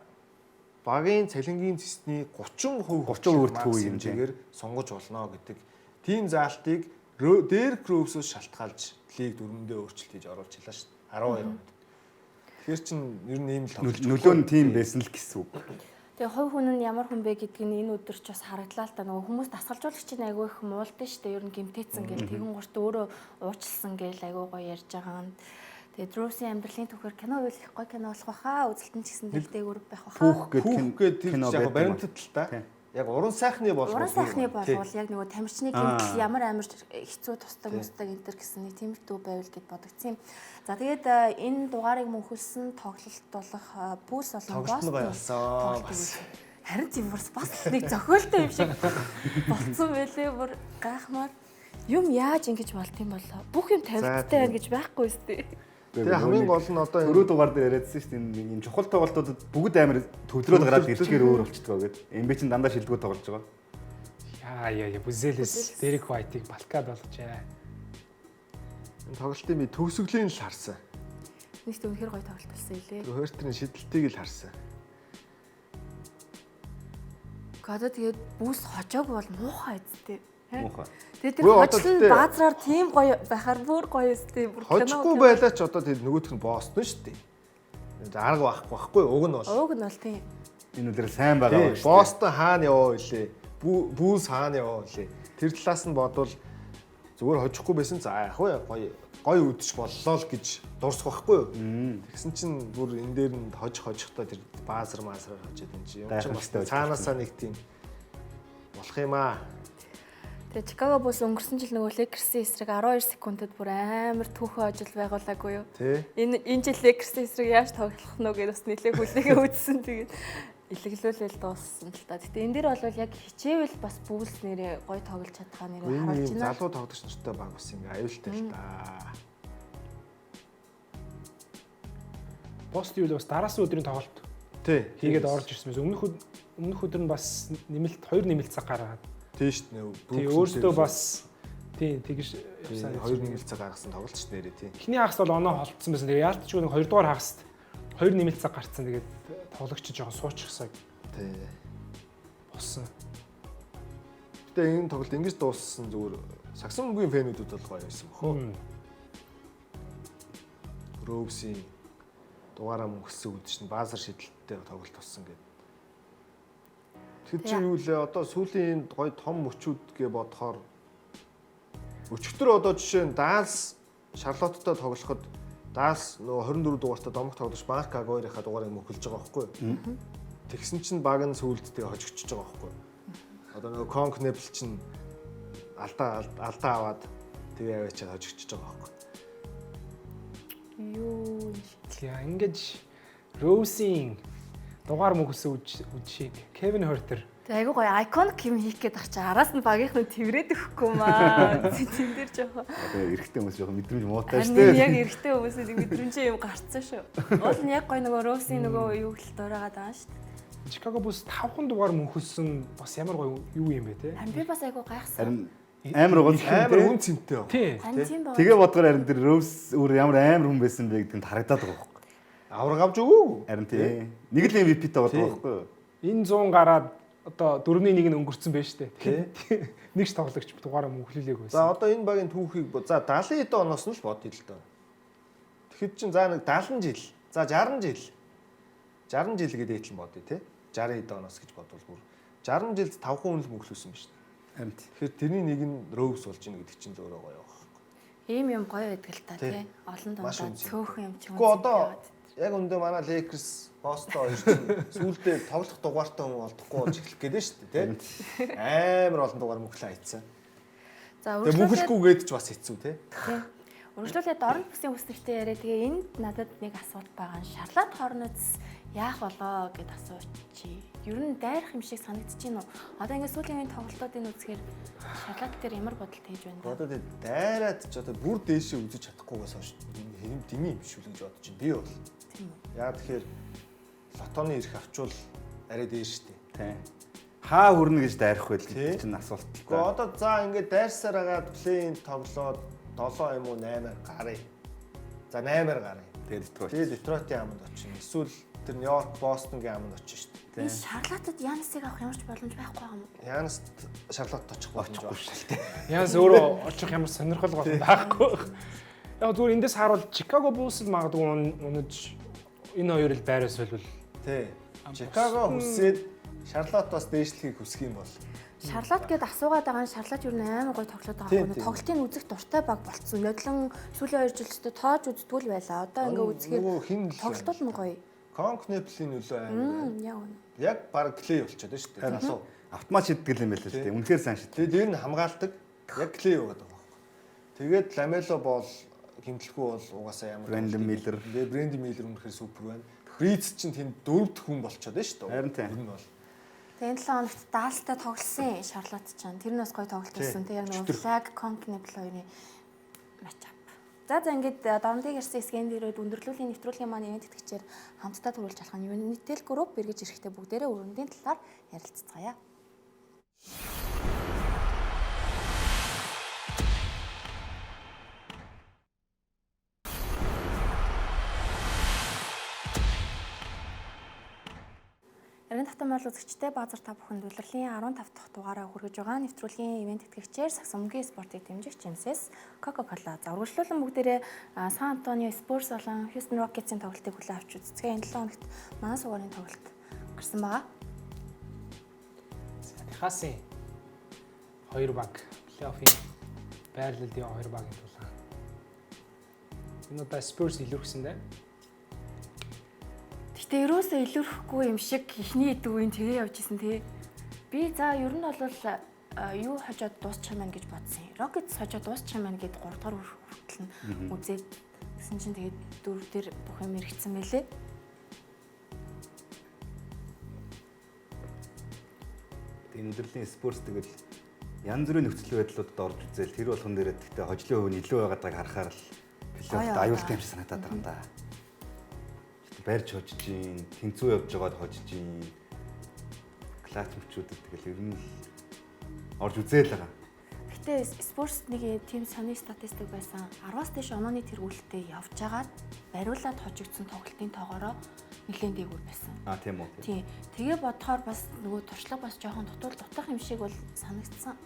S5: багийн цалингийн зэсний 30% хэмжээгээр сонгож болно гэдэг тийм заалтыг Derrick Rose-оос шалтгаалж лиг дөрмөндөө өөрчлөлт хийж оруулж илаа шүү дээ 12 онд. Тэгэхээр чин ер нь ийм л
S7: нөлөө нь тийм байсан л гэсэн үг.
S4: Тэгээ хувь хүн нь ямар хүн бэ гэдгийг энэ өдөр ч бас хараглаа л та нөгөө хүмүүс дасгалжуулагчийн айгүй их муулдсан шүү дээ. Ер нь гимтээцэн гэл тэгэн гурт өөрөө уучлсан гэл айгүй гоё ярьж байгаа юм. Тэгээ Rose-ийн амьдралын түүхээр кино үйл их гоё кино болох байхаа үзэлтэн ч гэсэн дээгүүр байх байхаа.
S5: Хүүх гэдэг кино яг баримтат л та. яг уран сайхны бол
S4: Уран сайхны болвол яг нөгөө тамирчны гэмтэл ямар амар хэцүү тусдаг мустаг энэ төр гэсэн нэг тиймэрхүү байвал гэд бодогцсон юм. За тэгээд энэ дугаарыг мөнхөлсөн тоглолт болох Пүүс болон Бостон харин тийм бас нэг зохиолтой юм шиг болцсон байлээ бүр гайхмаар юм яаж ингэж болт юм болоо бүх юм тавигдтай байна гэж байхгүй үстэй.
S5: Тэгээ хамгийн гол нь одоо
S7: түрүү дугаар дээр яриадсан шүү дээ энэ чухал тоглолтуудад бүгд амар төвлөрөөд гараад ирчгээр өөр болчихдгоо гэдэг. Эмбэ чинь дандаа шилдэггүй тоглож байгаа.
S6: Яа Бүзэлэс Дерек Вайтыг балкад болгожээ.
S5: энэ тоглолтын би төгсгөлийн л харсан.
S4: Нэгт үнэхээр гоё тоглолт болсон илээ.
S5: Хойртрын шидэлтийг л харсан.
S4: Гадаа тэгээд Бүүс хожоог бол муухай эзтэй.
S7: Муухай.
S4: Тэгээд тэр хожлон баазраар тийм гоё байхаар бүр гоё эзтэй.
S5: Хожихгүй байлаа ч одоо тэр нөгөөх нь Бостон шүү дээ. Арга байхгүй уг нь бол.
S4: Уг нь бол тийм.
S7: Энэ үлээр сайн байгаа шүү.
S5: Бостон хаана яваа вэ? Бүүс хаана яваа вэ? Тэр талаас нь бодвол зүгээр хожихгүй байсан. За яг гоё үдчих боллоо л гэж дуусах байхгүй юу? Тэгсэн чинь бүр энэ дээр нь хожихдоо тэр баазар хожоод энэ чинь юм чинь бас цаанаасаа нэг тийм болох юм аа.
S4: Тэгээ Чикаго Булс өнгөрсөн жил нөгөө Лейкерсийн эсрэг 12 секундэд бүр амар түүхэн ажил байгуулаагүй юу? Энэ жил Лейкерсийн эсрэг яаж тоглох нь вэ гэж бас нэлээд хүлээгээ үзсэн. Тэгээд илэглүүлэл дууссан л та. Гэтэ энэ дэр бол яг хичээвэл бас Булс нэрээ гоё тоглож чадхаа нэрээ харуулж байна.
S5: Залуу тоглогч нартай баг бас ингээ аюултай л та.
S6: Пост юу л бас дараасан өдрийн тоглолт хийгээд орж ирсэн байсан. Өмнөх өдөр нь бас нэмэлт 2 нэмэлт цаг гаргаад
S5: тийш нэ.
S6: Тэгээ өөртөө бас тэгж
S5: явсан 2 нэмэлт цаг гаргасан тоглолт ш нэрээ тий.
S6: Эхний хагас бол оноо холдсон байсан. Тэгээ яалтчгүй нэг 2 дугаар хагаст 2 нэмэлт цаг гарцсан. Тэгээд тоглогч жоохон суучихсаа
S5: тий.
S6: Болсон.
S5: Гэтэ энэ тоглолт ингэж дууссан зүгээр сагсан мөнгөний фэнүүдүүд бол гоё байсан бохоо. Роуси дугаараа мөнгөсөн үед чинь баазар шидэлттэй тоглолт болсон гэдэг. Тэр чинь юу лээ одоо сүүлийн гоё том мөчүүд гэ бодохоор өчигдөр одоо жишээ нь Далс Шарлотттой тоглоход Далс нөгөө 24 дугаартай домог тоглож Марк Агойрийнхаа дугаарыг мөхөлж байгаа байхгүй юу? Тэгсэн чинь баг нь сүүлдээ хожигчж байгаа байхгүй юу? Одоо нөгөө Конк Непл чинь алдаа аваад тэгээ аваачаад хожигчж байгаа байхгүй юу?
S4: Юу
S6: яа ингэж Роусийн дугаар мөхөсөн үдшийг Кевин Хортер.
S4: Тэгээ айгуу гоё айконик юм хийх гээд ах чи араас нь багийнхан тэрвэрэд өгөхгүй маа. Тэн дээр жоохон.
S7: Тэгээ эрэгтэй хүмүүс жоохон мэдрэмж муутай шүү
S4: дээ. Яг эрэгтэй хүмүүсийн нэг мэдрэмжээ юм гарцсан шүү. Уул нь яг гоё нөгөө Роусийн нөгөө юу хэл дураагаад байгаа шүү дээ.
S6: Чикаго Булс 5 дугаар мөнхөлсөн бас ямар гоё юу юм бэ те?
S4: Харин би бас айгуу гайхсан.
S7: Амар гол
S5: амар үн цэнтэй.
S6: Тий.
S7: Тэгээ бодгоор харин тэр Роуз өөр ямар амар хүн байсан бэ гэдгийг харагдаад байгаа байхгүй.
S5: Авраг авч өгөө.
S7: Харин тий. Нэг л MVP-тэй болдог байхгүй юу?
S6: Энэ 100 гараад одоо 4-1 нь өнгөрцөн байж тээ. Нэг ч тоглогч дугаараа мөнхлүүлээг байсан.
S5: За одоо энэ багийн түүхийг за 70 эд оноос нь л бодъё л доо. Тэгэхэд чинь за нэг 70 жил. За 60 жил. 60 жил гэдэг л бодъё те. 60 эд оноос гэж бодвол бүр 60 жилд 5 хүн л мөнхлүүлсэн байна шүү дээ.
S7: Амт.
S5: Тэгэхээр тэрний нэг нь Роуз болж ийн гэдэг чинь зөөрөө гоё байхгүй.
S4: Ийм юм гоё байдаг л та тий. Олон дандаа цөөхөн юм ч юм.
S5: Гэхдээ одоо яг өндөө манай Lakers Boston хоёр чинь сүүлдээ тоглох дугаартай хүн олдохгүй болж эхлэх гээд шүү дээ тий. Амар олон дугаар мөнхлөө хайцсан.
S4: За
S5: мөнхлөхгүйгээд ч бас хэцүү тий.
S4: Өргөжлүүлээд орон бүсийн хүсэгчтэй яриа. Тэгээ энд надад нэг асуулт байгаа. Шарлот Хорнетс яах болоо гэд асуучих. Ер нь дайрах юм шиг санагдчихэв нү. Одоо ингээд сүүлийн тоглолтуудыг үзэхээр Шарлот дээр ямар бодолтой хийж байна вэ?
S5: Одоо тэгээ дайраад ч одоо бүр дээшээ үзэж чадахгүйгээс хойш хэм дими юм шүү л гэж бодож байна. Би бол.
S4: Тийм үү.
S5: Яа тэгэхээр лотоны ирэх авчвал арай дээш штэ.
S7: Тий. Хаа хүрнэ гэж дайрах байл гэдэг чинь асуулт.
S5: Гэхдээ одоо за ингээд дайрсаар агаад плей-ин тоглоод 7 юм уу 8-аар гарыг. За 8-аар гарыг. Тэгээд Детройтын аманд очино. Эсвэл тэр Нью-Йорк, Бостонгийн аманд очино шүү дээ.
S4: Энэ Шарлотод Янсыг авах ямар ч боломж байхгүй юм уу?
S5: Янаст Шарлот очих боломжгүй шүү дээ.
S6: Янс өөрөө очих ямар сонирхол гол байхгүй. Яг зүгээр эндээс харуул Чикаго Булс л магадгүй унаж энэ хоёр л байраас болвол
S5: тий. Чикаго хүсээд Шарлот бас дээшлэхийг хүсэх юм бол
S4: Шарлот гээд асуугаад байгаа нь Шарлот юу нээр амар гоё тоглоод байгаа юм. Тоглолтын үзэх дуртай баг болцсон. Нодлон сүүлийн 2 жилдээ тоож үздэггүй л байлаа. Одоо ингээ үзэхээр тоглолтол нь гоё.
S5: Конк Неплийн нөлөө амар.
S4: Яг үнэ.
S5: Яг баг клей болчиход шүү дээ. Залуу.
S7: автомат шийддэг юм байл л дээ. Үнэхээр сайн шийддэг.
S5: Тэгээд ер нь хамгаалдаг. Яг Клей байгаа байхгүй. Тэгээд Ламело бол гимтлэхгүй бол угаасаа ямар
S7: Брэндон Миллер.
S5: Брэндон Миллер үнэхээр супер байна. Бриз чинь тэнд дөрөвд хүн болчиход байна шүү дээ.
S7: Харин тийм.
S5: Ер нь бол
S4: Тэгээд 7 хоногт Далстай тоглосон Шарлот ч юм. Тэр нь бас гоё тоглолт байсан. Тэг яг нэг Flag Conclave хоёрын матчап. За ингээд Дорндыг ирсэн скендерүүд өндөрлөлийн нэвтрүүлгийн маань ивент тэтгэгчээр хамтдаа төрүүлж болох нь Unitel Group эргэж ирэхдээ бүгдээрээ өрөөндийн талаар ярилцгаая. Ярин татамал үзэгчтэй баазар та бүхэнд улирлын 15 дахь дугаараа хүргэж байгаа нэвтрүүлгийн ивент тэтгэгчээр Саксомгийн спортыг дэмжигч Эмсэс Coca-Cola зургууллуулан бүгдээрээ Сан Антонио Spurs болон Houston Rockets-ийн тоглолтыг хүлээн авч үзцгээ. Энэ 7 хоногт манай сугарын тоглолт гарсан байгаа.
S6: Техасын 2 баг плей-оффын байрлалд яваа 2 багийн тулаан. Энэ удаа Spurs илүүрсэн дээ.
S4: Гэтэ ерөөсөө илүүрэхгүй юм шиг ихний эдэг үеийн тэгээ явж исэн тий. Би за ер нь бол юу хажууд дуусчих юм байна гэж бодсон. Rockets хажууд дуусчих юм байна гэд 3 дахь хүртэл нь үзээд гэсэн чинь тэгээд 4 дээр бүх юм эргэцсэн байлээ.
S7: Энэ өдрлийн спортс тэгэл янз бүрийн нөхцөл байдлуудад орж үзэл тэр болгон дээр гэхдээ хожлын хувь нь илүү байгааг харахаар л плей-оффд аюултай юм шиг санагдаад байгаа юм да. Барьж хожиж гин, тэнцүү явж байгаад хожиж гин. Клач мөчүүдэд тэгэл ер нь орж үзээл байгаа.
S4: Гэтэ спортс нэг тийм сони статистик байсан. 10-аас дээш онооны тэргүүлэлтэд явж агаад бариулаад хожигдсон тоглолтын тоогоороо нэлээд дээгүүр байсан.
S7: Тийм үү.
S4: Тийм. Тэгээ бодохоор бас нөгөө туршлага бас жоохон дутах юм шиг бол санагдсан.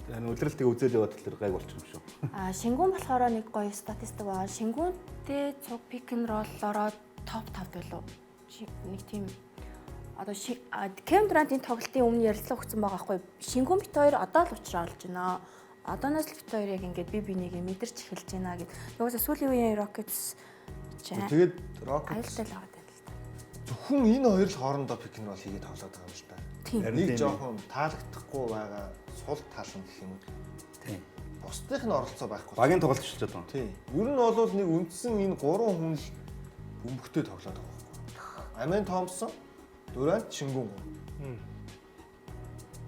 S7: Энэ үлрэлтийг үзэл яваад тэр гайг болчих юм шүү.
S4: Шингүүн болохоор нэг гоё статистик байгаа. Шингүүнтэй цуг пик н роллороо топ 5 байлуу. Нэг тийм одоо Кевин Durant-ийн тоглолтын өмнө ярилцлага өгсөн байгаа байхгүй. Шингүүн бит хоёр одоо л уучраа олж байна. Одооноос л бит хоёр яг ингээд би бинийг мэдэрч эхэлж байна гэд. Нөгөөсөө сүүлийн үеийн Rockets
S5: тэгээд Rockets
S4: аюултай л байгаа юм л та.
S5: Зөвхөн энэ хоёр л хоорондоо пик н рол хийгээд тоглоод байгаа юм л та. Нэг жоохон таалагдахгүй байгаа сул тал нь гэх юм уу.
S7: Тийм.
S5: Бусдынх нь оролцоо байхгүй.
S7: Багийн тоглолт шилжээд байгаа.
S5: Тийм. Ер нь бол нэг үндсэн энэ 3 хүн л бөмбөгтэй тоглоод байгаа байхгүй. Амен Томпсон, Durant, Шингүүн.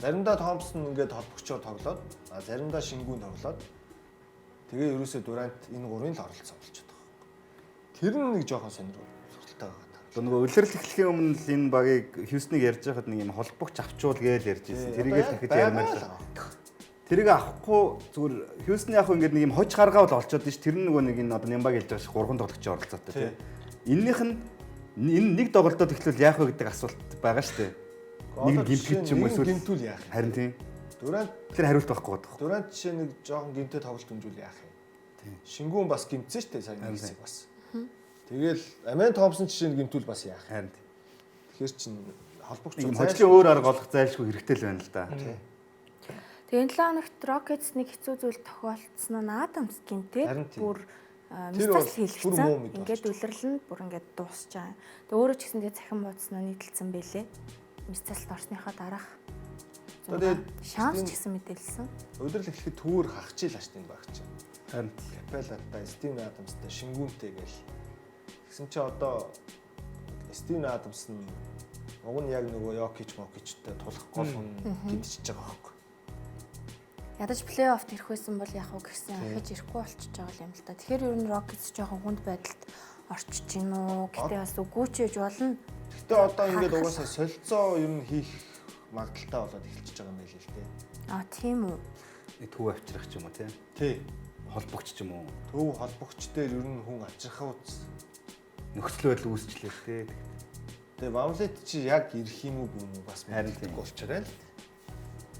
S5: Заримдаа Томпсон ингээд холбогчоор тоглоод, заримдаа Шингүүн тоглоод. Тэгээ ерөөсөө Durant энэ 3-ын л оролцоо болчиход байгаа. Тэр нь нэг жоохон сонирхолтой байгаа.
S7: Нөгөө үлрэл эхлэхийн өмнө л энэ багийг Хьюстоныг ярьж байхад нэг юм холбогч авчуул гээл ярьж ирсэн. Тэрийгээ л дахиж ярмаар л. Тэрийг авахгүй зүгээр Хьюстоны яг ингээд нэг юм хож гаргаавал олцоод ш. Тэр нөгөө нэг энэ одоо Нямбаг хэлж байгаа шиг 3 тоглогчийн оролцоотой тийм. Эннийх нь энэ нэг тоглолтод эхлүүл яах вэ гэдэг асуулт байгаа шүү дээ. Нэг гимтгэж ч юм уу эсвэл
S5: гимтүүл яах юм.
S7: Харин тийм.
S5: Durant
S7: тэр хариулт байхгүй байна.
S5: Durant жишээ нэг жоохон гимтэй тоглолт хэмжүүл яах юм. Тийм. Шингүүн бас гимцсэн шүү дээ сая нэг хэсэг бас. Тэгэл Амен Томпсон жишээ нь гимтүүл бас яах.
S7: Харин.
S5: Тэгэхээр чин холбогч
S7: хожлын өөр арга олох зайлшгүй хэрэгтэй л байна л да.
S4: Тэгээ энэ 7 хоногт Rockets нэг хэцүү зүйл тохиолдсон нь Адамс гинтэй бүр мистас хийлгэсэн. Ингээд үлрэл нь бүр ингээд дуусч байгаа. Тэгээ өөрөө ч гэсэн тэгээ цахим буудснаа нийтэлсэн байлээ. Мистаст орсныхаа дараах. Тэгээд шанс ч гэсэн мэдээлсэн.
S5: Өдрөл эхлэхэд түүр хахчихлаа штэ энэ баг чинь.
S7: Харин
S5: Капелатай, Стивен Адамстай, Шингүүнтэй гээл. Тэгсэн чи одоо Стивен Адамс нь уг нь яг нөгөө Мокичтэй тулах гол хүн гидчихэж байгаа хөөхгүй.
S4: Ядаж плей-оффт ирэх байсан бол яг уу гэсэн ахиж ирэхгүй болчихж байгаа юм л да. Тэгэхээр ер нь Rockets жоохон хүнд байдалд орчиж гин үү. Гэтэ бас үгүй ч гэж болно.
S5: Гэтэ одоо ингээд угаасаа солилцоо ер нь хийх магадaltaй болоод эхэлчихэж байгаа юм байл л дээ.
S4: Тийм үү.
S7: Төв авчрах ч юм уу тий.
S5: Тий.
S7: Холбогч ч юм уу.
S5: Төв холбогч дээр ер нь хүн авчрах үз
S7: нөхцөл байдал үүсчлээ тий.
S5: Тэгээ Вамлет чи яг ирэх юм уу гүн бас мэддэг болчихарай л.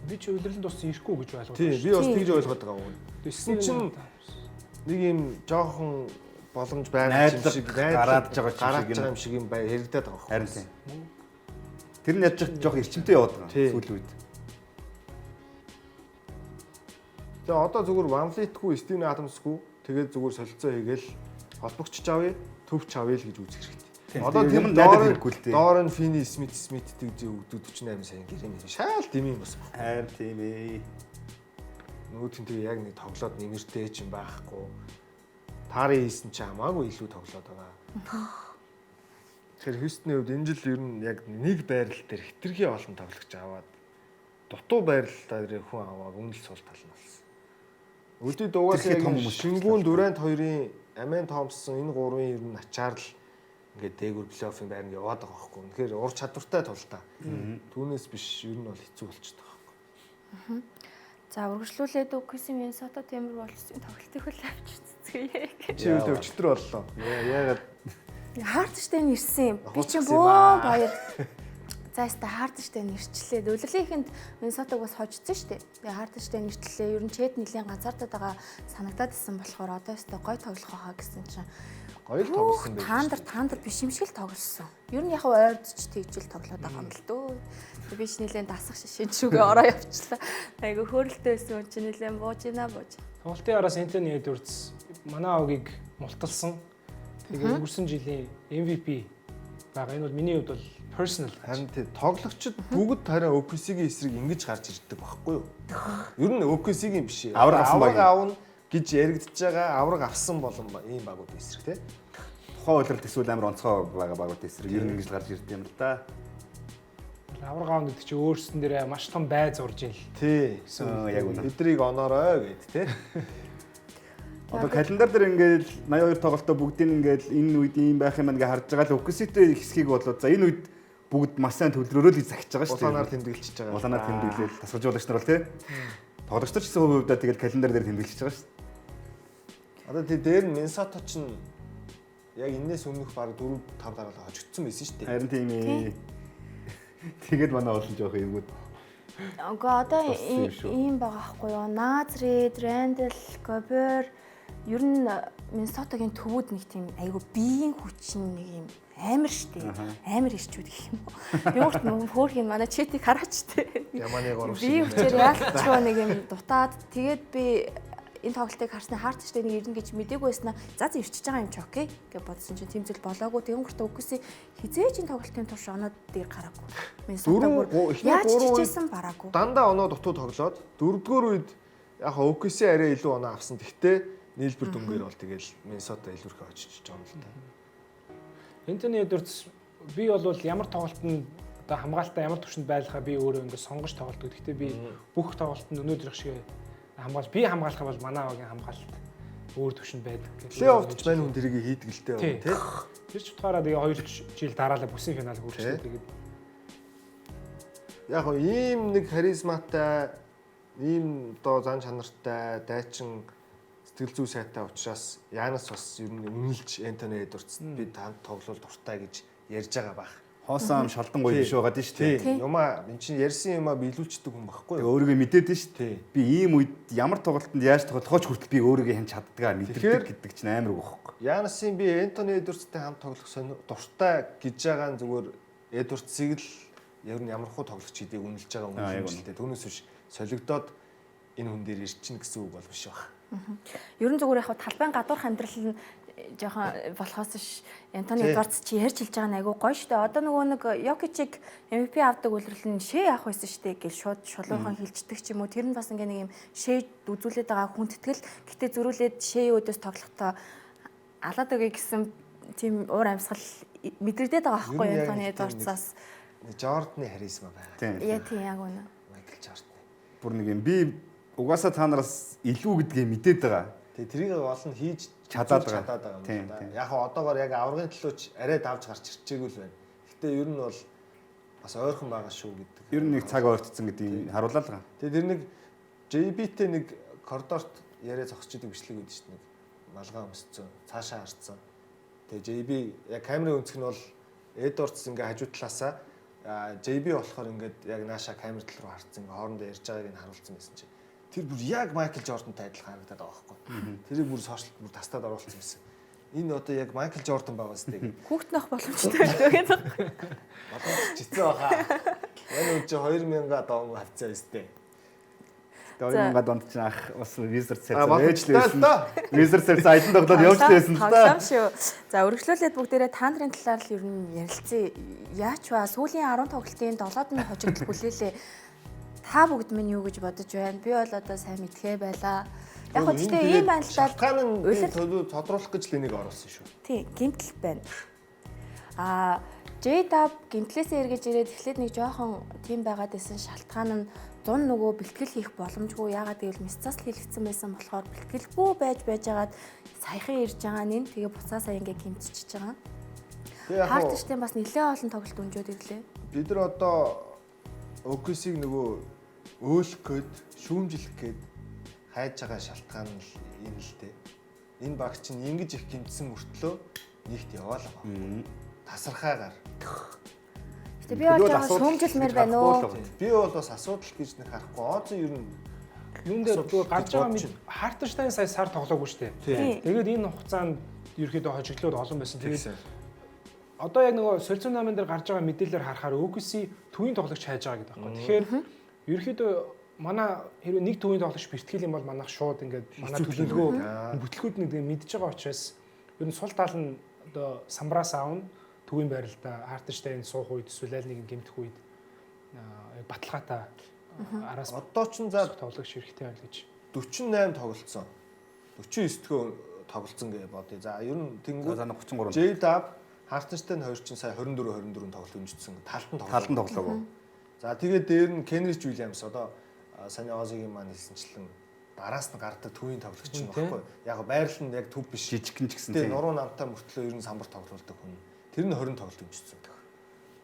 S6: Би ч үлрэлэн туссан ирэхгүй гэж ойлгоод
S5: байна. Тий, би бас тэгж ойлгоод байгаа юм.
S6: Тэгсэн чинь
S5: нэг юм жоохон боломж байгаа юм шиг
S7: гараад байгаа
S5: юм шиг юм яригадаад байгаа юм.
S7: Харин тийм. Тэр нь яаж жоохон эрчимтэй яваад байгаа сүүл үед.
S5: Тэгээ одоо зүгээр Вамлетгүй, Стивен Адамсгүй тэгээд зүгээр солилцоо хийгээл холбогч чавъя, төвч авъя л гэж үзэх хэрэгтэй. Одоо
S7: юм
S5: тэр
S7: надад хэрэггүй л дээ.
S5: доор нь Фини Смит гэж өгдөг 48 сая гэрээ шаал дэмий бас.
S7: Хайр тийм ээ.
S5: Нүүдэн тэр яг нэг тоглоод нэмэртэй ч юм байхгүй. Таарын хийсэн чи хамаагүй илүү тоглоод байгаа. Тэгэхээр Хьюстны хувьд энэ жил ер нь яг нэг байрал дээр хэтэрхий олон тоглогч аваад дутуу байралтаа хүн аваад үнэл сул тал нь болсон. Өдөрт угаасаа яг Шингүүн Дүрэнд хоёрын Амен Томпсон энэ гурвын ер нь ачаар л ингээд дээгүр плей-оффын байранд яваад байгаа байхгүй. Тэгэхээр ур чадвартай тултаа. Түүнээс биш ер нь бол хэцүү болчихдог байхгүй.
S4: За үргэлжлүүлээд үгүйсэн Миннесота Timberwolves болсон тоглолтыг хөл авчихцгээе.
S5: Чи үл өчтөр боллоо. Яагаад
S4: Хардштейн ирсэн. Би чинь бөө баяр. За яста Хардштейн ирчлээ. Үлрэлийнхэнд Миннесотаг бас хожсон шүү дээ. Тэгээ Хардштейн ирчлээ. Ер нь чэд нэлийн ганцаардаад байгаа санагдаад исэн болохоор одоо яста гой тоглох байхаа гэсэн чинь
S5: гоё л тоглосон байх.
S4: Таандар биш юм шиг л тоглосон. Ер нь яг ойрдч тэгжил тоглоод байгаа юм л дөө. Би ч нэлээд дасах шишин шүгэ ороо явчлаа. Айгу хөөрөлтөө байсан юм чи нэлээд бууж.
S6: Тоглолтын араас Энтони Эдвардс манай авгийг мулталсан. Тэгээ өнгөрсөн жилийн MVP байгаа. Энэ бол миний хувьд бол personal.
S5: Харин тий тоглогчид бүгд харин OKC-ийн эсрэг ингэж гарч ирдэг байхгүй юу? Ер нь OKC-ийн биш.
S7: Авраг
S5: аавна гэж яригдж байгаа авраг авсан болон ийм багууд эсрэг тий.
S7: Тухайн үйлрэлт эсвэл амар онцгой байгаа багууд эсрэг ер нь ингэж гарч ирд юм л да.
S6: Авраг аавн гэдэг чинь өөрсдөн дээрээ маш том байз урж ийн л.
S5: Тий.
S7: Яг үнэ.
S5: Эдрийг оноорой гэд тий.
S7: Одоо календар дээр ингээл 82 тоглолтоо бүгдийг ингээл энэ үед ийм байх юм ингээ харж байгаа л OKC-тэй хэсгийг бодлоо. За энэ үед бүгд маш сайн төвлөрөөрөө л гэж захиж байгаа шүү дээ.
S5: Улаанаар тэмдэглэж байгаа.
S7: Улаанаар тэмдэглээл тасгалжуулагч нар бол тий. Тоглогч нар ч гэсэн хувьдаа тэгэл календар дээр тэмдэглэж байгаа шүү дээ.
S5: Одоо тий дээр нь Миннесота ч яг энэс өмнөх баг 4-5 дараалал хожигдсон байсан шүү дээ.
S7: Харин тийм ээ. Тэгээд манай олон жоох юмуд.
S4: Үгүй одоо ийм байгаа хгүй юу. Назрид, Рэндл, Гобер ер нь Миннесотагийн төвүүд нэг тийм айгу биеийн хүчин нэг юм амар штэ. Амар ирчүүд гэх юм уу. Юмрт хөөрхийн манай читийг хараач тээ.
S5: Яманы гурав шиг.
S4: Би хүчээр яалтчгүй нэг юм дутаад тэгээд би энэ тоглолтыг харсны Хардштейн ирнэ гэж мэдээгүй байснаа за ирчихэж байгаа юм чи окей гэж бодсон чинь тийм зүйл болоогүй. Тэгэн гуртаа үгүйсээ хизээж энэ тоглолтын турш оноод дээр гараагүй. Миннесота яаж чижсэн бараагүй.
S5: Дандаа оноо дутуу тоглоод дөрөвдүгээр үед яг OKC арай илүү оноо авсан. Гэхдээ нийлбэр дүнгээр бол тэгэл Миннесота илүүрхээ очиж байгаа юм л та.
S6: Энтони Эдвардс би бол ямар тоглолтод одоо хамгаалтаа ямар төвшөнд байлгахаа би өөрөө ингээд сонгож тоглолт. Гэхдээ би бүх тоглолтод өнөөдрөх шиг хамгаалж би хамгаалах бол манай авагийн хамгаалалт өөр төвшөнд байдаг.
S5: Плей-оффт байна хүн тэрийг хийдэг л дээ тий.
S6: Тэр ч утгаараа тэгээ 2 жил дараалал бүсийн финал хүрчихлээ тэгээд
S5: яг гоо ийм нэг харизматай ийм одоо зан чанартай дайчин сэтгэл зүй сайтай учраас Янас бас ер нь үнэлж Энтони Эдвардс би танд тоглол дуртай гэж ярьж байгаа байх.
S7: Хоосон шалдан гоё биш байгаад шүү дээ.
S5: Юмаа энэ чинь ярьсан юмаа биелүүлчихдэг хүн байхгүй юу?
S7: Өөрийгөө мэдээд шүү дээ. Би ийм үед ямар тоглолтод яаж тоглохооч хүртэл би өөрийгөө хянч чаддгаа мэдэрдэг гэдэг чинь амар гоххгүй.
S5: Янасын би Энтони Эдвардстай хамт тоглох дуртай гэж байгаа нь зүгээр Эдвардсыг л ер нь ямархуу тоглогч гэдгийг үнэлж байгаа хүн юм шүү дээ. Түүнээс биш солигдоод энэ хүн дээр ирчин гэсэн үг бол биш баг.
S4: Ер нь зүгээр яг талбайн гадуурх амьдрал нь жоохон болохоос ш Энтони Эдвардс чи ярьж хэлж байгаа нь айгүй гоё штэ. Одоо нөгөө нэг Йокичиг MVP авдаг үйлрэл нь шээ авах байсан штэ гэж шууд шулуухан хилждэг ч юм уу. Тэр нь бас ингээ нэг юм шээ үзүүлээд байгаа хүндэтгэл. Гэтэ зөрүүлээд шээ өдөөс тоглохдоо алаад өгье гэсэн тийм уур амьсгал мэдрэгдээд байгаа байхгүй Энтони Эдвардсаас.
S5: Жордны харизма байгаа.
S4: Яа тийм яг үнэ.
S5: Майкл Жордан.
S7: Бүр нэг юм би угаасаа та нараас илүү гэдгээ мэдээд байгаа.
S5: Тэгээ тэрийг олон хийж
S7: чадаад байгаа
S5: юм да. Яг одоогоор яг аврагын төлөөч арай давж гарч ирчээгүй л байна. Гэтэ ер нь бол бас ойрхон байгаа шүү гэдэг.
S7: Ер нь нэг цаг ойртсон гэдгийг харууллаа л.
S5: Тэгээ тэр нэг JB-тэй нэг коридорт яриа зогсчихдээ бичлэг өгдөө шүү дээ. Нэг малгай өмсцэн, цаашаа харцсан. Тэгээ JB яг камерын өнцг нь бол Эдвардс ингээ хажуу талаасаа JB болохоор ингээд яг нааша камер тал руу харцсан. Ингээ хоорондоо ярьж байгааг нь харуулсан байсан чинь. Тэр бүр яг Майкл Жордантай адилхан харагдаад байгаа байхгүй. Тэрийг бүр сошиалд бүр тастаад оруулсан байсан. Энэ одоо яг Майкл Жордан байгаа сте.
S4: Хүүхд нөх боломжтой гэдэг.
S5: Боломж чицээ баха. Энэ үн чи 2000 дом авцаа сте.
S7: Тэгээ 2000-аад онд чинь ах бас Wizards
S5: А,
S7: ээж л байсан.
S5: да.
S7: Wizards аялан тоглоод явж байсан л да.
S4: Тоглоом шүү. За үргэлжлүүлээд бүгдээрээ та нарын талаар л ер нь ярилцъя. Яач ба сүүлийн 10 тоглолтын 7-д нь хожигдол хүлээлээ. Та бүгд минь юу гэж бодож байна? Би бол одоо сайн мэдхээ байлаа. Яг хөө гэхдээ ийм байна л да.
S5: шалтгаан нь тодруулах гэж л энийг оруулсан шүү.
S4: Тийм, гэмтэл байна. J-Dub гэмтлээсээ эргэж ирээд эхлээд нэг жоохон тийм байгаад байсан шалтгаан нь 100 нөгөө бэлтгэл хийх боломжгүй. Яагаад гэвэл мясцаас л хийлгцэн байсан болохоор бэлтгэлгүй байжгаад саяхан ирж байгаа нь тэгээ буцаа сая ингээ гэмтчихэж байгаа. Хартштай бас нэлээд олон тоглолт өнжөөд ирлээ.
S5: Бид нар одоо OKC-г нөгөө өөлөх гээд шүүмжлэх гээд хайж байгаа шалтгаан нь энэ л дээ. Энэ баг чинь ингэж их гэмтсэн мөртлөө нэгт яваалаа. Тасархаагаар.
S4: Гэтэ би бол жаа шүүмжилмээр байна уу?
S5: Би бол бас асуудал гэж нэг харахгүй. Оозон ер нь
S6: Юун дээр гарч байгаа мэд Хартштайн сая сар тоглоогүй шүү дээ. Тэгээд энэ хугацаанд ерөөхдөө хожиглоод олон байсан. Тэгээд одоо яг нөгөө солилцоо намын дээр гарч байгаа мэдээлэлээр харахаар OKC төвийн тоглогч хайж байгаа гэдэг байна. Тэгэхээр ерөөхдөө манай хэрвээ нэг төвийн тоглогч бэртгэл юм бол манайх шууд ингээд манай төлөвлөгөө бүтлгүүд нэг мэдж байгаа учраас ер нь сул тал нь одоо самбраас аавн төвийн байралдаа Хартштайн суух үед эсвэл аль нэг гэмтэх үед баталгаатай араас
S5: одоо ч за
S6: тоглогч хэрэгтэй байл гэж
S5: 48 тоглолцсон. 49-т тоглолцсон гэж бодъё. За ер нь тэнгууд
S7: 33.
S5: J-Dub Хартштайн хоёр чинь сая 24 тоглолт өнжсөн. Талтан
S7: тоглоог.
S5: За тэгээд дээр нь Кенрич Уильямс одоо саний Озигийн маань хэлсэнчлэн дараас нь гардаг төвийн тоглогч нь баггүй. Яг байрал нь яг төв биш.
S7: Жижигхэн ч гэсэн
S5: тийм. Нуруу намтай мөртлөө ер нь самбар тоглолдог хүн. Тэр нь 20 тоглолт өнжсөн.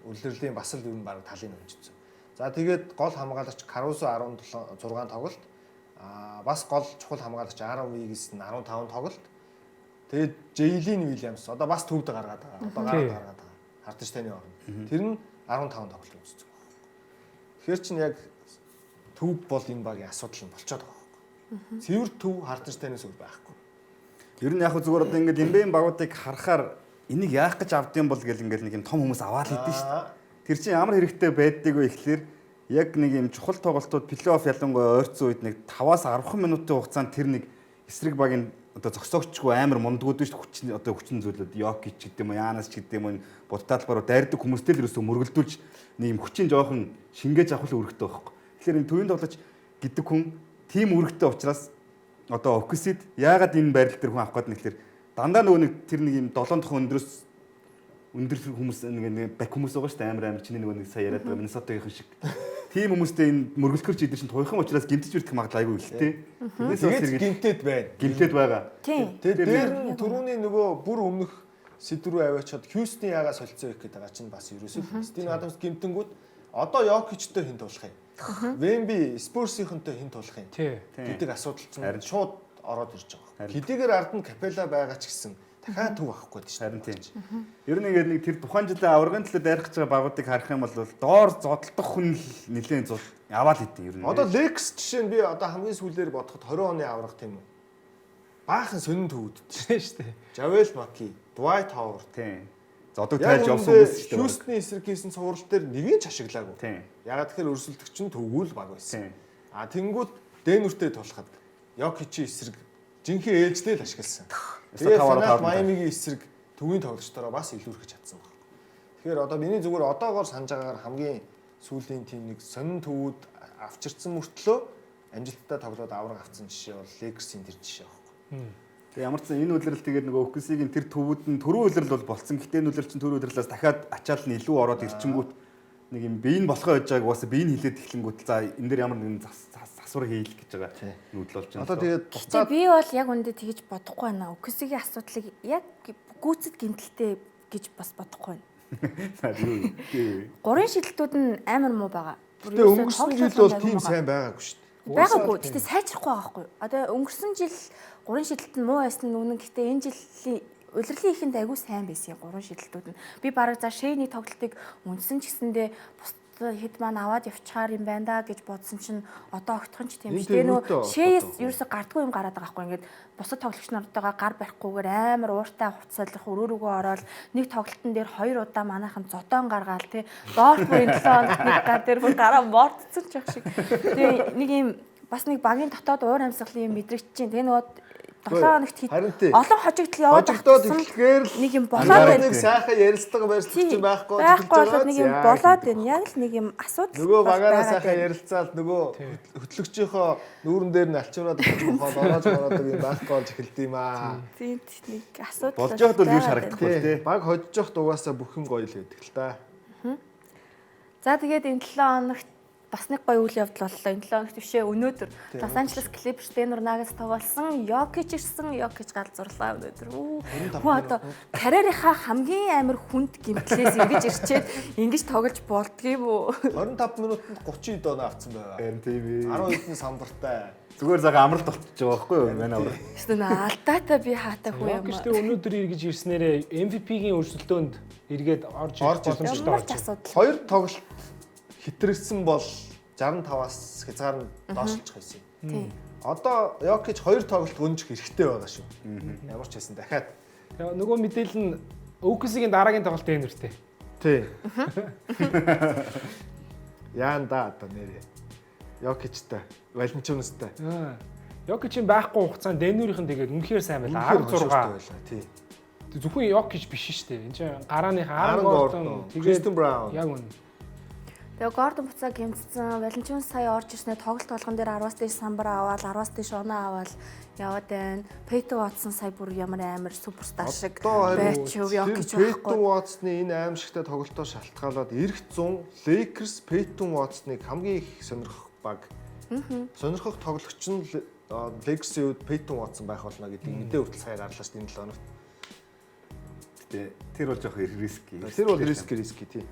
S5: Үлрэлийн бас л ер нь баг талын өнжсөн. За тэгээд гол хамгаалагч Caruso 6 тоглолт. Бас гол чухал хамгаалагч Aaron Wiggins нь 15 тоглолт. Тэгээд Jalen Williams одоо бас төвд гаргаад байгаа. Одоо гаргаад байгаа. Хартштайны орно. Тэр нь 15 тоглолт өнжсөн. Тэгэхээр чинь яг төв бол энэ багийн асуудал нь болчиход байгаа байхгүй. Цэвэр төв Хартштайнаас өөр байхгүй.
S7: Ер нь яг зүгээр одоо ингээд NBA багуудыг харахаар энийг яах гэж авдсан бол гэл ингээд нэг юм том хүмүүс аваад идэв шүү дээ. Тэр чинь ямар хэрэгтэй байдгийг вэ ихлээр яг нэг юм чухал тоглолтууд плей-офф ялангуяа ойрцсон үед нэг 5-аас 10 минутын хугацаанд тэр нэг эсрэг багийн одоо зогсоогчгүй амар мундгууд биш хүчин зүйлүүд Йокич гэдэг юм уу Янас ч гэдэг юм уу будтаалбаруу дайрдаг хүмүүстэй л ерөөсөө мөргөлдүүлж нэг юм хүчин жоохон шингээж авах л үүрэгтэй байхгүй. Тэгэхээр энэ төвийн тоглож гэдэг хүн тийм үүрэгтэй учраас одоо OKC-д яагаад энэ байрал дээр хүн авах гээд нэхлээр дандаа нөгөө нэг тэр нэг юм 7 дахь өндөр хүмүүс нэг бак хүмүүс байгаа шүү дээ амар чиний нөгөө нэг сая яриад байгаа Миннесотагийн шиг. Тийм хүмүүстэй энэ мөргөлдөхөрч идэж чинь туйхан учраас гимтэж үрдэх магадлал айгүй их тий.
S5: Тэгээд гимтэд байна.
S7: Гимтэд байгаа.
S5: Тэгээд дээр нь түрүүний нөгөө бүр өмнөх сэдв рүү аваачаад Хьюстон ягаа солилцоо их гэдэг байгаа чинь бас ерөөсөө Стив Адамс гимтэнгүүд одоо Йокичтэй хэн туулах юм? Вемби Спурсийнхэнтэй хэн туулах юм? гэдэг асуудал чинь шууд ороод ирж байгаа. Хэдийгээр ард нь Капелла байгаа ч гэсэн дахиад төв авахгүй дээ шүү.
S7: Харин тийм. Ер нь ингээд нэг тэр тухайн жилийн аваргын төлөө дайрах гэж байгаа багуудыг харах юм бол доор зодтолдох хүн л нэлээд зул аваад идэв ер нь.
S5: Одоо Лекс жишээ нь би одоо хамгийн сүүлээр бодоход 20 оны аврах тийм үү. Баахан сонин төвүүд тийм шүү дээ. Жавел Маки, Dwight Howard
S7: тийм. Зодог тайлж явсан хүмүүс шүү дээ.
S5: Хьюстны эсрэг хийсэн цуврал дээр нэгийг ч ашиглаагүй.
S7: Тийм.
S5: Ягаад тэгэхээр өрсөлдөгч нь төвгүүл баг байсан. А тэнгууд Дэнүртэй тулахад Йокичийн эсрэг жинхэнэ ээлжтэй л ашигласан. Тэгээд Майамигийн эсрэг төвийн тоглогчдороо бас илүүрхэж чадсан байна. Тэгэхээр одоо миний зүгээр одоогоор санаж байгаагаар хамгийн сүүлийн тийм нэг сонин төвүүд авчирсан мөртлөө амжилттай тоглоод авраг авсан жишээ бол Lakers-ийн тэр жишээ байхгүй.
S7: Тэгээ ямар ч сан энэ үлрэл тэгээд нөгөө OKC-ийн тэр төвүүд нь түрүү үлрэл бол болсон. Гэхдээ энэ үлрэл чинь түрүү үлрэлээс дахиад ачаал нь илүү ороод ирчингүүт нэг юм биеийн болохоо байж байгааг бас биеийн хилээд эхлэнгүүт за энэ дэр ямар нэгэн засвар хийх гэж байгаа нүүдэл болж байна.
S5: Одоо тэгээд
S4: буцаад би бол яг үндэ тэгж бодохгүй байна. OKC-ийн асуудлыг яг гүйцэд гэмтэлтэй гэж бас бодохгүй байна. Гурван шидэлтүүд нь амар муу байгаа.
S5: Тэгээ өнгөрсөн жил бол тийм сайн байгаагүй шүү дээ.
S4: Байгаагүй. Гэтэ сайжрахгүй байгаа байхгүй. Одоо өнгөрсөн жил гурван шидэлт нь муу байсан нь үнэн. Гэтэ энэ жилийн улирлын ихэнд айгүй сайн байсан гурван шидэлтүүд нь. Би бараг за Шэйний тоглолтыг үндсэн ч гэсэндээ хэд маань аваад явчихаар юм байна да гэж бодсон чинь одоо огтхон ч тийм биш. Тэгээ нөө Шэйс ерөөсө гардгүй юм гараад байгаа байхгүй. Ингээд бусад тоглогч нартайгаа гар барихгүйгээр амар ууртай хувцаслах өрөөрөөгөө ороод нэг тоглолтын дээр 2 удаа манайхан зодон гаргаал тий. Дорфмын 7 хоногт нэг гар дээр бүр гараа мордсон ч ах шиг. Тэгээ нэг юм бас нэг багийн дотоод уур амьсгалын юм мэдрэгч чинь. Тэгээ нөгөө 7 хоногт
S5: Харин тий.
S4: олон хожигдол яваад
S5: Хожигдоод эхлэхээр л
S4: нэг юм болоод
S5: нэг сайхан ярилцлага барьсан чинь байхгүй
S4: болоод нэг юм болоод байна. Яг л нэг юм асуудал.
S5: нөгөө багаараа сайхан ярилцаад нөгөө хөтлөгчийнхөө нүүрэн дээр нь алчуураад бохоод ороод юм байхгүй болж эхэлдэг юм аа.
S4: Тийм нэг асуудал
S7: болж байхад бол юу харагдахгүй тий.
S5: Баг хожиж явахд угаасаа бүх юм гоё л байдаг л та.
S4: За тэгээд энэ 7 хоногт бас нэг гоё үйл явдал боллоо. Энэ 7 хоногт бишээ өнөөдөр Лос Анжелес Clippers Denver Nuggets тоглосон. Jokic галзуурлаа өнөөдөр. Хүн одоо карьерийнхаа хамгийн амар хүнд гимтлээс ингэж ирчээд ингэж тоглож болдгийм үү?
S5: 25 минутанд 30 доноо авсан байгаа.
S7: Харин тийм ээ.
S5: 10 хэдэн самбартай.
S7: Зүгээр зага амралт болчихж байгаа байхгүй юу? Манай аврал.
S4: Эсвэл алдаатай би хаатай хүн юм
S6: Jokic тэ өнөөдөр эргэж ирснээрээ MVP-гийн өрсөлдөөнд эргээд орж ирэх боломжтой
S4: ямар ч
S6: болж байна.
S4: асуудал.
S5: Хоёр тоглолт хитрэгсэн бол 65-аас хязгаар нь доошлчих байсан.
S4: Тийм.
S5: Одоо Jokic 2 тоглолт гонжих хэрэгтэй байгаа шүү. Ямар ч хэсэн дахиад.
S6: Нөгөө мэдээлэл нь OKC-гийн дараагийн тоглолт Denver-тэй.
S5: Тий. Яанда одоо нэрээ. Jokic-тай, Valanciunas-тай.
S6: Jokic-ийн байхгүй хугацаанд Denver-ийн тэгээд үнэхээр сайн байла. 16
S5: байлаа. Тий.
S6: Зөвхөн Jokic биш шүү дээ. Энд чинь гарааныхаа
S5: Aaron Gordon, Christian Brown.
S6: Яг үнэ.
S4: Тэгээ Гордон буцаа гэмтсэн. Valanciunas сая орж ирснээр тоглолт болгон дээр 10-аас дээш самбар аваад 10-аас дээш оноо аваад яваад байна. Peyton Watson сая бүр ямар амар суперстар шиг байч Jokic
S5: Peyton
S4: байхгүй.
S5: Watson-ы энэ аимшигтай тоглолтоо шалтгаалаад эрх 100 Lakers Peyton Watson-ыг хамгийн их сонирхох баг. Сонирхох тоглогч нь Lakers-ийн үед Peyton Watson байх болно гэдэг мэдээ хүртэл сая гарлаа шүү дээ энэ 7 хоногт.
S7: Гэтэ тэр бол жоох риски.
S5: Тэр бол риски тий.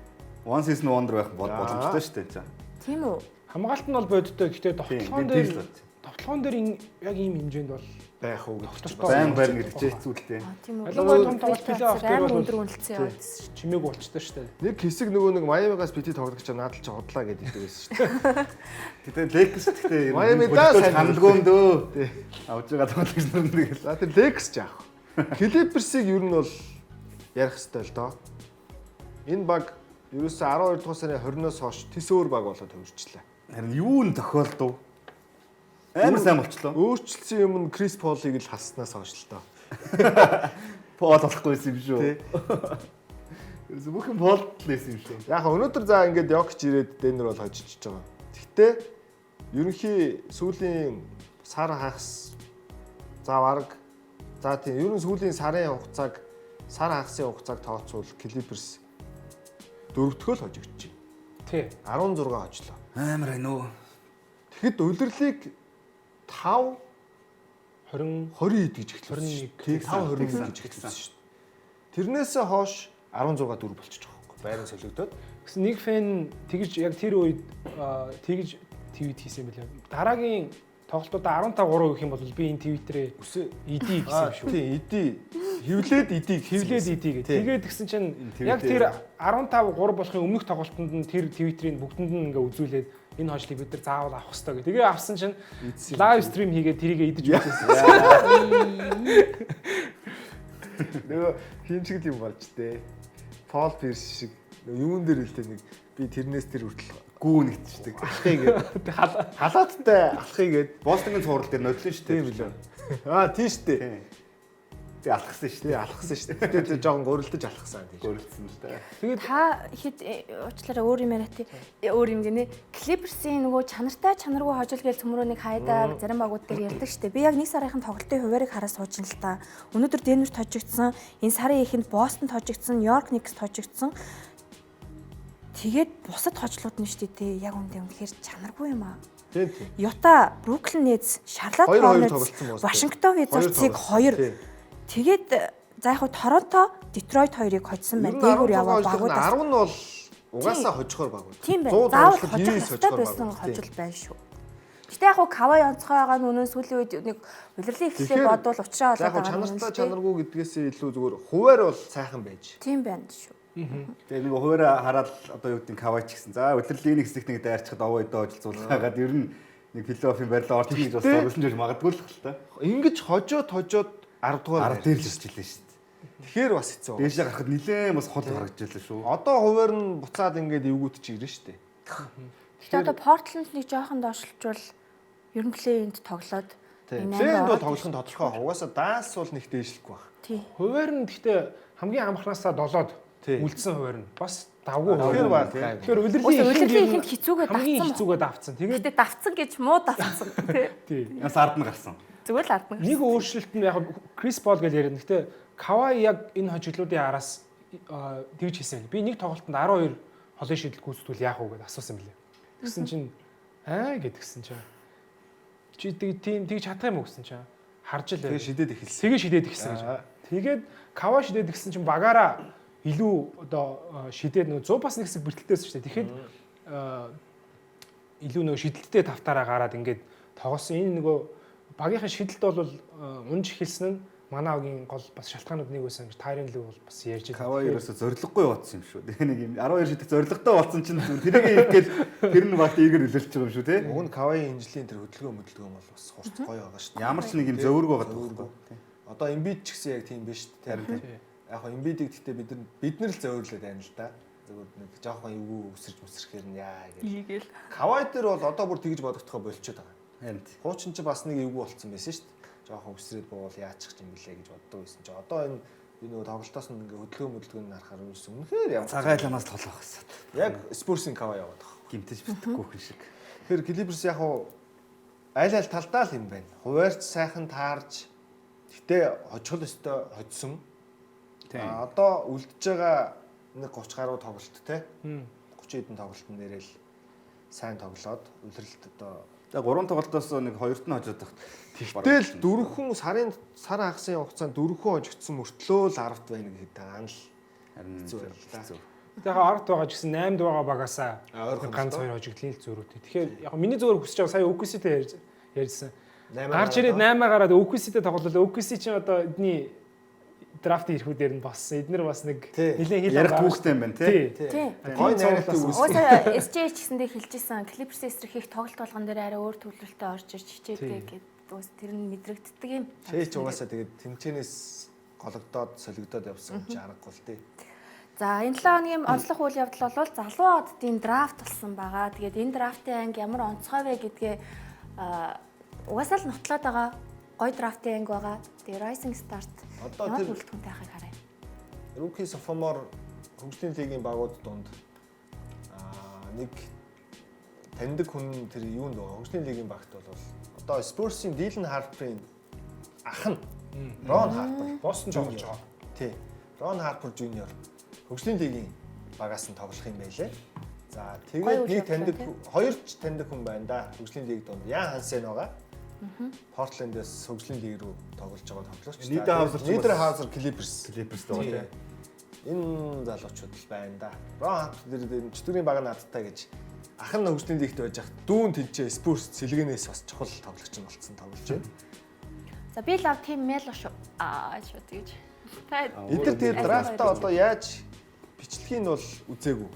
S7: One season wonder байх боломжтой шүү дээ.
S4: Тийм үү?
S6: Хамгаалалт нь бол бодиттой. Гэхдээ тоглоом дээр яг ийм хэмжээнд бол
S5: байх уу гэж
S7: байн барин ирж зүйлтэй.
S4: Тийм үү?
S6: Ялангуяа том тоглолт билээ авах дээр бол
S4: өндөр үнэлцээ яваад байсан шүү.
S6: чимээгүй болчтой шүү дээ.
S5: нэг хэсэг нөгөө Майамигаас бити тоглогч надад ч худлаа гэдэг байсан шүү дээ.
S7: Гэтэ Lakers гэхдээ
S5: Miami даа сайн
S7: хандлагөөндөө авж байгаа тоглогч нар нэг л.
S5: За тэр Lakers ч яах. Clippers-ийг ер нь бол ярих хэрэгтэй л доо. Энэ баг ерөөсөө 12 дугаар сарын 20-оос хойш тис өөр баг болоод хөвөрчлээ.
S7: Харин юу н тохиолдов? Амар сайн болчлоо.
S5: Өөрчлөсөн юм нь Крис Полыг л хаснаас хойш л доо.
S7: Пол болохгүйсэн юм шүү. Ерөөсөө бүх юм Пол лээсэн юм шүү.
S5: Яг өнөөдөр за ингээд Jokic ирээд Denver бол хожиж байгаа. Гэхдээ ерөнхий сүүлийн сар хагас за бараг за тийм ерөн сүүлийн сарын хугацааг сар хагасын хугацааг тооцвол Clippers дөрөвдгөө л хожигдчих.
S6: Тий.
S5: 16 хожлоо.
S7: Амар байна уу?
S5: Тэгэхэд улирлыг 5
S6: 20
S5: 20 гэж эхэлсэн.
S6: 21
S5: Тий 5 21 гэж эхэлсэн шүү дээ. Тэрнээсээ хойш 16 4 болчихж байгаа байхгүй. Байран солигдоод.
S6: Гэсэн нэг фэн тэгж яг тэр үед тэгж твит хийсэн юм билээ. Дараагийн тоглолтуудаа 15-3 гэх юм бол би энэ твиттерээ ED гэсэн юм шүү.
S5: Тий ED хевлээд ED
S6: гэдэг. Тэгээд тэгсэн чинь яг тэр 15-3 болохын өмнөх тоглолтод нь тэр твиттерийн бүгдэнд нь ингээ үзүүлээд энэ хожлыг бид нар заавал авах хэрэгтэй гэх. Тэгээ авсан чинь лайв стрим хийгээд тэрийг идэж үзсэн.
S5: Нөгөө хинчгэл юм болж тээ. Пол Пирс шиг юун дээр хэлтэй нэг би тэрнээс тэр хүртэл гүүнэгдчихдэг. Алхыг гээд халааттай алхыг гээд
S7: Бостонгийн цуврал дээр нодлон шүү дээ.
S5: тийм билээ. Тийм шүү дээ.
S7: Тэгээ алхсан шүү дээ.
S5: Алхсан шүү дээ. Тэгээд жоохон гөрөлдөж алхсан тийм.
S7: Гөрөлдсөн л дээ.
S4: Тэгээд та хэд уучлаарай өөр юм яриа тий. Өөр юм гинэ. Clippers-ийн нөгөө чанартай чанаргүй хожил гээл цөмрөөнийг хайдаг зарим багууд дээр ярьдаг штэ. Би яг нэг сарынхан тоглолтын хуваарийг хараад сууж ин л та. Өнөөдөр Denver хожигдсан, энэ сарын эхэнд Boston хожигдсан, New York Knicks хожигдсан. Тэгээд бусад хожлууд нь штэ тий. Яг үнэхээр чанаргүй юм аа.
S5: Тийм.
S4: Utah, Brooklyn Nets, Charlotte Hornets, Washington Wizards-ыг 2 тэгээд за яг Торонто, Детройт хоёрыг хоцсон байна. Дээгүүр яваа багуудаас
S5: 10 нь бол угаасаа хожихоор баг.
S4: Тийм байна. Заавал хожих хэрэгтэй байсан хожил байна шүү. Гэтэ яг Кавай онцгой байгаа нь өнөө сүүлийн үед нэг улирлын ихлээ бодвол уучраа болоод
S5: байгаа. Чанартай чанаргүй гэдгээсээ илүү зүгээр хуваар бол сайхан байж.
S4: Тийм байна шүү.
S7: Тэгээ нэг хуваараа хараад одоо юу гэдэг Кавай ч гэсэн. За удирлын нэг хэсэгт нэг дайрчхад овоо өдөө ожилзуулгаад ер нь нэг плей-оффын барилаа орчих гэж бас зориулсан ч магадгүй л л та.
S5: Ингэж хожоод 10 дугаар
S7: дээр л ирчихлээ шүү дээ.
S5: Тэгэхээр бас хэцүү.
S7: Дээшээ гарахад нилээн бас хол харагдчихлаа шүү.
S5: Одоо хуваар нь буцаад ингээд эвгүүд чи ирнэ шүү дээ.
S4: Гэтэ одоо Portland нэг жоохон доошлжвал Ер нь плей-инд тоглоод
S5: Плей-инд бол тоглох нь тодорхой. Угаасаа даанс бол нэг дээшлэхгүй баг.
S4: тий.
S6: Хуваар нь гэхдээ хамгийн амархнаасаа 7-д үлдсэн хуваар нь бас давгүй
S5: Тэгэхээр
S6: хуваар.
S5: баг.
S6: Тэгэхээр
S4: Улирлын ихэнд хэцүүгээ
S6: хамгийн
S4: давцсан.
S6: хэцүүгээ давцсан. Тэгээд
S4: Гэтэ давцсан гэж муу давцсан тий.
S6: тий.
S7: Яс ард нь гарсан.
S4: Зүгээр л ардна.
S6: Нэг өөрчлөлт нь яг Крис Пол гэж яриад. Гэхдээ Кавай яг энэ хожиглуудын араас тэгж хийсэн. Би нэг тоглолтод 12 холын шийдэл гүйцэтгүүл яах вэ гэдээ асуусан мөлий. Тэгсэн чинь гэдгсэн чинь чи тийм тэгж чадах юм уу гэсэн чинь харж л
S5: Тэгээ шидэд эхэлсэн.
S6: Тэгээ шидэд ихсэн гэж. Тэгээд Кавай шидэд ихсэн чинь багаараа илүү одоо шидэд нөгөө 100 бас нэг хэсэг бэртэлтэйсэн шүү дээ. Тэгэхэд илүү нөгөө шидэлттэй тавтаараа гараад ингээд тоглосон. Энэ нөгөө багийнхаа шидэлт бол унж эхэлсэн нь манай огийн гол бас шалтгаанууд нэг байсан гэж Тайрен Лүү бол бас ярьж байгаа.
S7: Кавай ерөөсө зориггүй бодсон юм шүү. Тэгээ нэг юм 12 шидэх зоригтой болсон чинь тэрийг ирэхгээл тэр нь багт эргэр илэрч байгаа юм шүү те.
S5: Уг нь Кавайын инжлийн тэр хөдөлгөөн бол бас хурц гоё байгаа шүү.
S7: Ямар ч нэг юм зөөврөг байгаа.
S5: Одоо Эмбид ч гэсэн яг тийм биш тийм. Яг хоо Эмбидийг гэхдээ бид нар л зөөврлээд байна л да. Зөвхөн нэг жоохон эвгүй өсөрч өсөрхээр нь яа гэж. Кавай дээр бол одоо бүр тэгж бодогдохоо болчиход байгаа.
S7: Харин
S5: Хуучин ч бас нэг эвгүй болцсон байсан шүү дээ. Жоохон өсрээд боол яачих юм бэлээ гэж боддог байсан чи одоо энэ нөгөө тоглолтоос нь ингээ хөдөлгөөн харахаар юусэн үнэхээр ямар
S7: цагааламаас толгох гэсэн.
S5: яг спортын Кавай яваад байгаа.
S7: Гимтэж битггүй хүн шиг.
S5: Тэгэхээр Клиперс яг уу аль талдаа л юм байна. Хуваарч сайхан таарж гэтээ хожихол өстой хоцсон. Одоо үлдэж байгаа нэг 30 гаруй тоглолт те. 30 хэдэн тоглолтын нэрэл сайн тоглоод үлрэлт одоо
S7: За 3 тоглолтоос нэг 2-т нь хожоод тахт.
S5: Тэгтэл дөрвөн сар хагасын хугацаанд дөрвөн хожигдсон мөртлөө л 10-т байна гэхэд байгаа нь л
S7: Харин
S5: хэцүү байна л да.
S6: Тэгэхээр 10-т байгаа ч гэсэн 8-д байгаа багасаа ганц 2 хожигдлын л зөрүүтэй. Тэгэхээр яг миний зөвөр хүсэж байгаа сая OKC-тэй ярьжсэн. Гарч ирээд 8-аа гараад OKC-тэй тоглолоо. OKC чинь одоо эдний драфтын ирэхүүдээр нь боссон. Эднэр бас нэг нэлээд хил
S7: ярих түүхтэй юм байна тий.
S4: Тий.
S5: Гой найралтыг үүсгэх.
S4: Уусаа SJ ч гэсэндээ хэлжсэн. Клиперс эсрэг их тоглолт болгон дээр арай өөр төвлөрөлтөй орж ирж хичээдэг гэд уус тэр нь мэдрэгддэг юм.
S5: Ч угаасаа тэгээд тэмцээнээс гологдоод солигдоод явсан ч аргагүй л тий.
S4: За энэ 7 хоногийн онцлог үйл явдал бол залуу оддын драфт болсон байгаа. Тэгээд энэ драфтын анги ямар онцгой вэ гэдгээ угаасаа л нотлоод байгаа. Гой драфтын анги байгаа. Тэгээд Rising Start
S5: Одоо
S4: ямар
S5: тэр
S4: бүрэлдэхүүнтэй байхыг харъя.
S5: Rookie sophomore хөгжлийн лигийн багууд донд нэг таньдаг хүн тэр юунд байгаа. Хөгжлийн лигийн багт бол одоо Spurs-ийн Dylan Harper-ийн ах нь Ron Harper
S6: Бостон тоглож байгаа.
S5: Тий. Ron Harper Jr. хөгжлийн лигийн багаас нь тоглох юм байлээ. За тэгээд нэг таньдаг хоёрч таньдаг хүн байна да. Хөгжлийн лиг донд Ян Хансен байгаа. Portland-ээс хөгжлийн лиг рүү тоглож байгаа тоглогч. Niederhauser Clippers байгаа. Энэ залуучууд л байна да. Ron Harper дээр чөтгөрийн баг надтай гэж ах нь хөгжлийн лигт байж хат дүүн тэнцээ Spurs сэлгэнээс бас чухал тоглогч нь болцсон тоглож байна.
S4: За би лав тим мэл шүү. Шүү тэгж.
S5: Эдгээр тэр драфтаа одоо яаж бичлэгийг нь бол үзээгүй.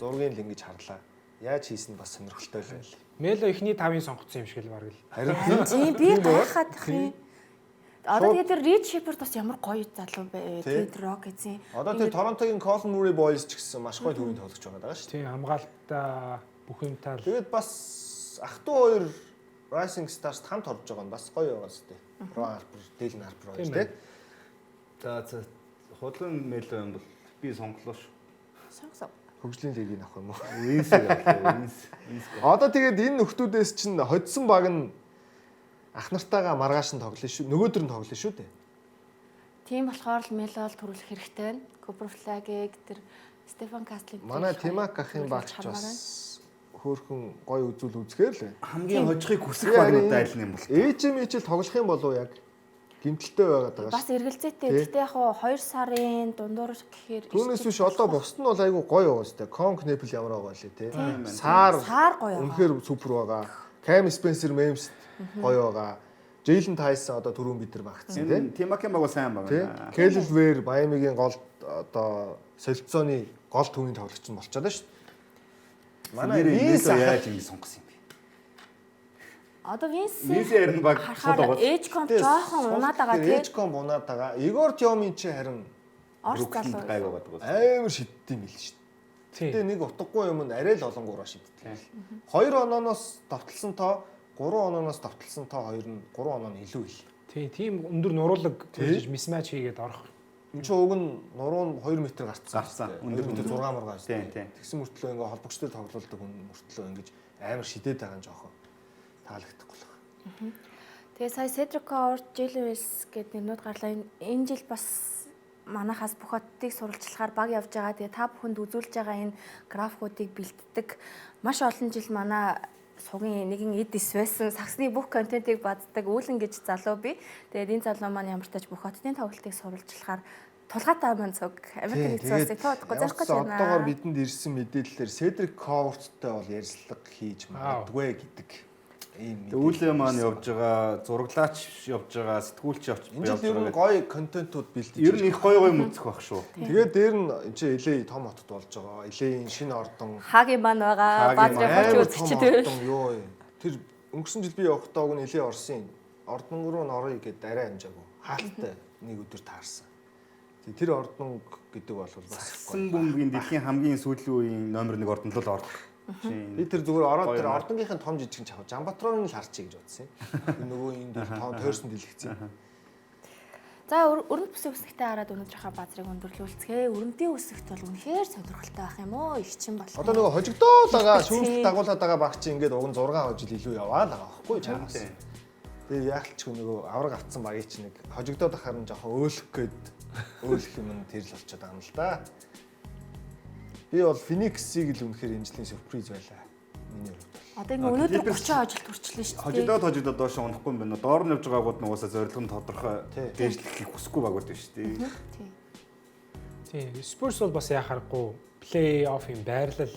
S5: Зургийг л ингэж харлаа. Яаж хийсэн нь бас сонирхолтой л байл.
S6: Мело ихний 5-ын сонгоцсон юм шиг л баг л.
S5: Харин
S4: Би гайхаад их юм. Одоо тэгээд тэр Reed Shepard бас ямар гоё залуу бай. Тэгээд Rockets-ийн.
S5: одоо тэр Торонтогийн Colin Murray Boys ч гэсэн маш гоё төвийн тоглож байгаа даа шүү.
S6: Тийм хамгаалтаа бүх юмтай л.
S5: Тэгээд бас ах トゥ хоёр Rising Stars хамт орж байгаа нь бас гоё байгаа зү. Ron Harper, Dylan Harper байж тээ.
S7: За худлын мэло юм бол би сонголоо шүү.
S4: Сонгосон.
S5: Хөгжлийн лигийг авах юм уу?
S7: Винсийг авлаа. Винс.
S5: Одоо тэгээд энэ нөхдүүдээс чинь хоцсон баг нь ах нартайгаа маргааш нь тоглоно шүү. Нөгөөдөр нь тоглоно шүү дээ.
S4: Тийм болохоор л Мелол төрүүлэх хэрэгтэй байна. Cooper Flag-ыг тэр Стефан Кастлинг.
S5: Манай Тимак ахын багч бас хөөхөн гой үзүүл үзгээр л байна.
S7: Хамгийн хожихыг хүсэх багнуудаа айл юм бол.
S5: Ээжмэчл тоглох юм болов яг гимтэлтэй байгаад байгаа
S4: Бас эргэлзээтэй. Гэтэ яг 2 сарын дундуур гэхээр
S5: түүнээс биш одоо босд нь бол айгүй гоё байгаа сте. Кон Кнепл ямар байгаа лээ те. Саар
S4: гоё.
S5: Үнэхээр супер байгаа. Cam Spencer Memes гоё байгаа. Jalen Tyson одоо түрүүн бид нар багтсан те.
S7: Тимакийн баг сайн байгаа.
S5: Kelly Ware Miami-гийн гол одоо солилцооны гол төвийн тоглогч нь болчиход байна шүү дээ. Манай Винс
S7: яаж ингэ сонгосон юм бэ?
S4: Одоо Винс
S7: Винсээр нь баг шууд байгаа.
S4: Эжком жоохон унаад байгаа тийм.
S5: Эжком унаад байгаа. Игор Тёмин чи харин
S4: Орс залуу.
S7: гайг байгаа.
S5: амар шиддэм мэл шүү дээ.
S6: Тийм.
S5: Гэтэ нэг утгагүй юм нь арай л олонгороо шиддэг. 2 онооноос давталсан тоо 3 онооноос давталсан та хоёр нь 3 оноо нь илүү ил.
S6: Тийм өндөр нуруулаг хийж мисмач хийгээд орох.
S5: Энд чинь уг нь нуруу нь 2 м гарцсан.
S7: Өндөр
S5: өндөр 6 мургаа шүү.
S7: Тийм.
S5: Тэгсэн мөртлөө ингээ холбогчтой тоглолдог хүн мөртлөө ингэж амар шидээд байгаа нь жоохон таалагдахгүй л байна.
S4: Тэгээ сая Cedric Howard, Jalen Wills гэдэг нэрнүүд гарлаа. Энэ жил бас манайхаас бүх хотыг сурвалжлахаар баг явж байгаа. Тэгээ та бүхэнд үзүүлж байгаа энэ графикуудыг бэлддэг. Маш олон жил манай сугийн нэгэн эдис байсан. Саксны бүх контентыг баддаг үүлэн гэж залуу би. Тэгээд энэ залуу маань ямар ч тач бүх хотын тоглолтыг сурвалжлахаар тулгаатай маань цуг Америк нэгдсэн улсыг тоодохгүй зарах гэж байна.
S5: Одоогоор бидэнд ирсэн мэдээлэлээр Cedric Howard-тай бол ярилцлага хийж магадгүй гэдэг.
S7: Үүлээ маань явж байгаа, зураглаач явж байгаа, сэтгүүлч явж
S5: байгаа. Энэ жил ер нь гоё контентууд бэлдэж.
S7: Ер нь их гоё үзэх байх шүү.
S5: Тэгээд дээр нь энэ LA том хотод болж байгаа. LA-ийн шинэ ордон.
S4: Хагийн маань байгаа. Бадрын хожууд чичтэй.
S5: Йоо. Тэр өнгөрсөн жил би явахдаа уг нь LA Орсын ордон руу н орё гэдээ арай амжаагүй. Хаалттай нэг өдөр таарсан. Тэр ордон гэдэг бол бас
S7: Саксын бөмбөгийн дэлхийн хамгийн сүүлийн үеийн номер 1 ордонд л ордог.
S5: Би тэр зүгээр ороод тэр ордонгийнхын том жижиг чав Жамбатрон л харчих гэж бодсон юм. Нөгөө энэ дээр том тойрсон дэлгэцэн.
S4: За өрөнд бүсийн үсгтээ хараад өнөөдрийнхээ базрыг өндөрлүүлцгээе. Өрөндийн үсгт бол үнэхээр сонирхолтой байх юм оо. Их чин болох.
S5: Одоо нөгөө хожигдоод байгаа шүүмжлэлт дагуулад байгаа баг чи ингээд уг нь 6 жил илүү яваа л байгаа байхгүй чамаас. Тэгээ яг л ч нөгөө авраг авцсан багийг чи нэг хожигдоод ахаар нь жоохон өөлөх өөлөх юм тэрл болчиход байгаа юм л да. Би бол Phoenix-ийг л үнэхээр энэ жилийн сюрприз байлаа. Миний хувьд.
S4: Одоо ингээ өнөөдөр 30 ажил хүрчлээ шүү дээ.
S7: Хожигдоод доош унахгүй юм байна. Доор нь явж байгаагууд нь уусаа зорилго нь тодорхой дээшлэхийг хүсэхгүй байгууд байна шүү дээ.
S6: Тийм. Spurs бол бас яхахгүй плей-оффын байрлал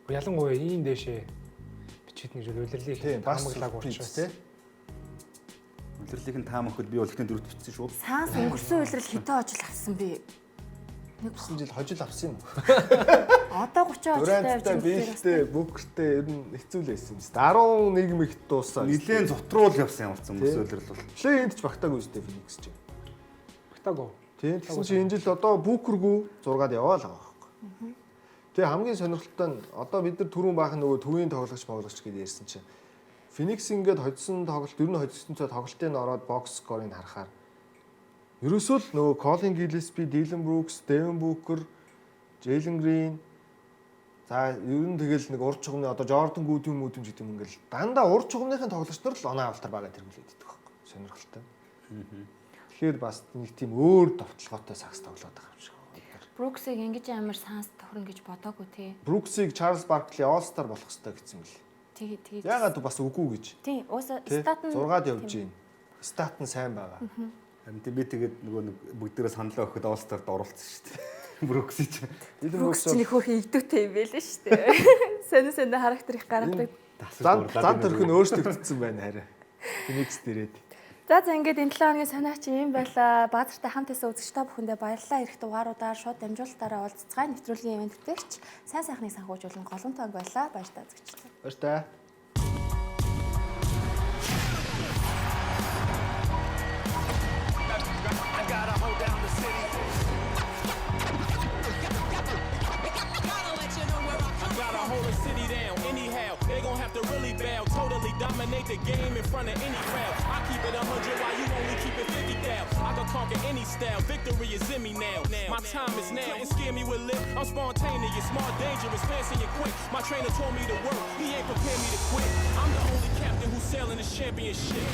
S6: ялангуяа ийм дэшээ бичиж нэг жил улирлыг таамаглааг болчихсон тийм.
S7: Улирлыг нь таамаглахад би бол ихэнх дөрөвт бичсэн шүү.
S4: Саанс өнгөрсөн улирал хитэ ажил авсан би.
S5: Нэг жил хожил авсан юм уу?
S4: Одоо 30 ажилтай явж
S5: байгаа. Бэлтэй, бүкэртэй ер нь хэцүү л байсан юм шүү. 11 мэгт дуусаа.
S7: Нилээн зутруул явсан юмсан өнгөрсөн улирал бол.
S5: Плей-энд ч багтаагүй шүү дээ Phoenix ч.
S6: Багтаагүй.
S5: Тийм. Тэгсэн чинь энэ жил одоо бүкэргүй 6-аад яваал байгаа байхгүй. Тэгээ хамгийн сонирхолтой нь одоо бид нар түрүүн баахан нөгөө төвийн тоглогч гэдээ ярьсан чинь Phoenix ингээд хоцсон тоглолт ер нь хоцсон цаа тоглолтын ороод бокс скорыг харахаар ерөөсөө л нөгөө Colin Gillespie, Dylan Brooks, Devin Booker, Jalen Green за ер нь тэгэл нэг урд чугамны одоо Jordan Goodwin гэдэг юм ингээл дандаа урд чугамныхын тоглогч нар л оноо авалтар байгаа тэргүүлээд идэх байхгүй. Сонирхолтой. Тэгэхээр бас нэг тийм өөр товтлоготой сакс тоглоод байгаа юм шиг байна.
S4: Brooks-ыг ингэж амар санс тохирно гэж бодоогүй тий.
S5: Brooks-ыг Charles Barkley All-Star болох хэрэгтэй гэсэн мэл.
S4: Тэгээ.
S5: Ягаад бас үгүй гэж.
S4: Тий. Ууса стат нь
S5: 6-аад явж гин. Стат нь сайн байгаа.
S7: Харин би тэгээд нөгөө нэг бүгдээрээ саналаа өгөхөд All-Star-д оруулсан шүү дээ. Brooks ч.
S4: Brooks ч нөхөх игдүүтэй юм байл шүү дээ. Сонь характер их гаргадаг.
S5: Зан төрх нь өөрчлөгдсөн байна хараа. Phoenix дээрээд.
S4: За ингээд энэ 7 хоногийн санаач юм байла. Баазартай хамт байсан үзэгч та бүхэндээ баярлалаа. Ирэх дугааруудаар шууд дамжуулалтаараа уулзцгаая. Нэвтрүүлгийн ивенттерч сайн сайхныг санхүүжүүлэн голон тоог байлаа. Баярлалаа үзэгч.
S5: Баярлалаа.
S1: Dominate the game in front of any crowd. I keep it 100 while you only keep it 50 down. I can conquer any style. Victory is in me now. My time is now. And scare me with lip. I'm spontaneous, smart, dangerous, fancy and quick. My trainer told me to work. He ain't prepared me to quit. I'm the only captain who's sailing this championship.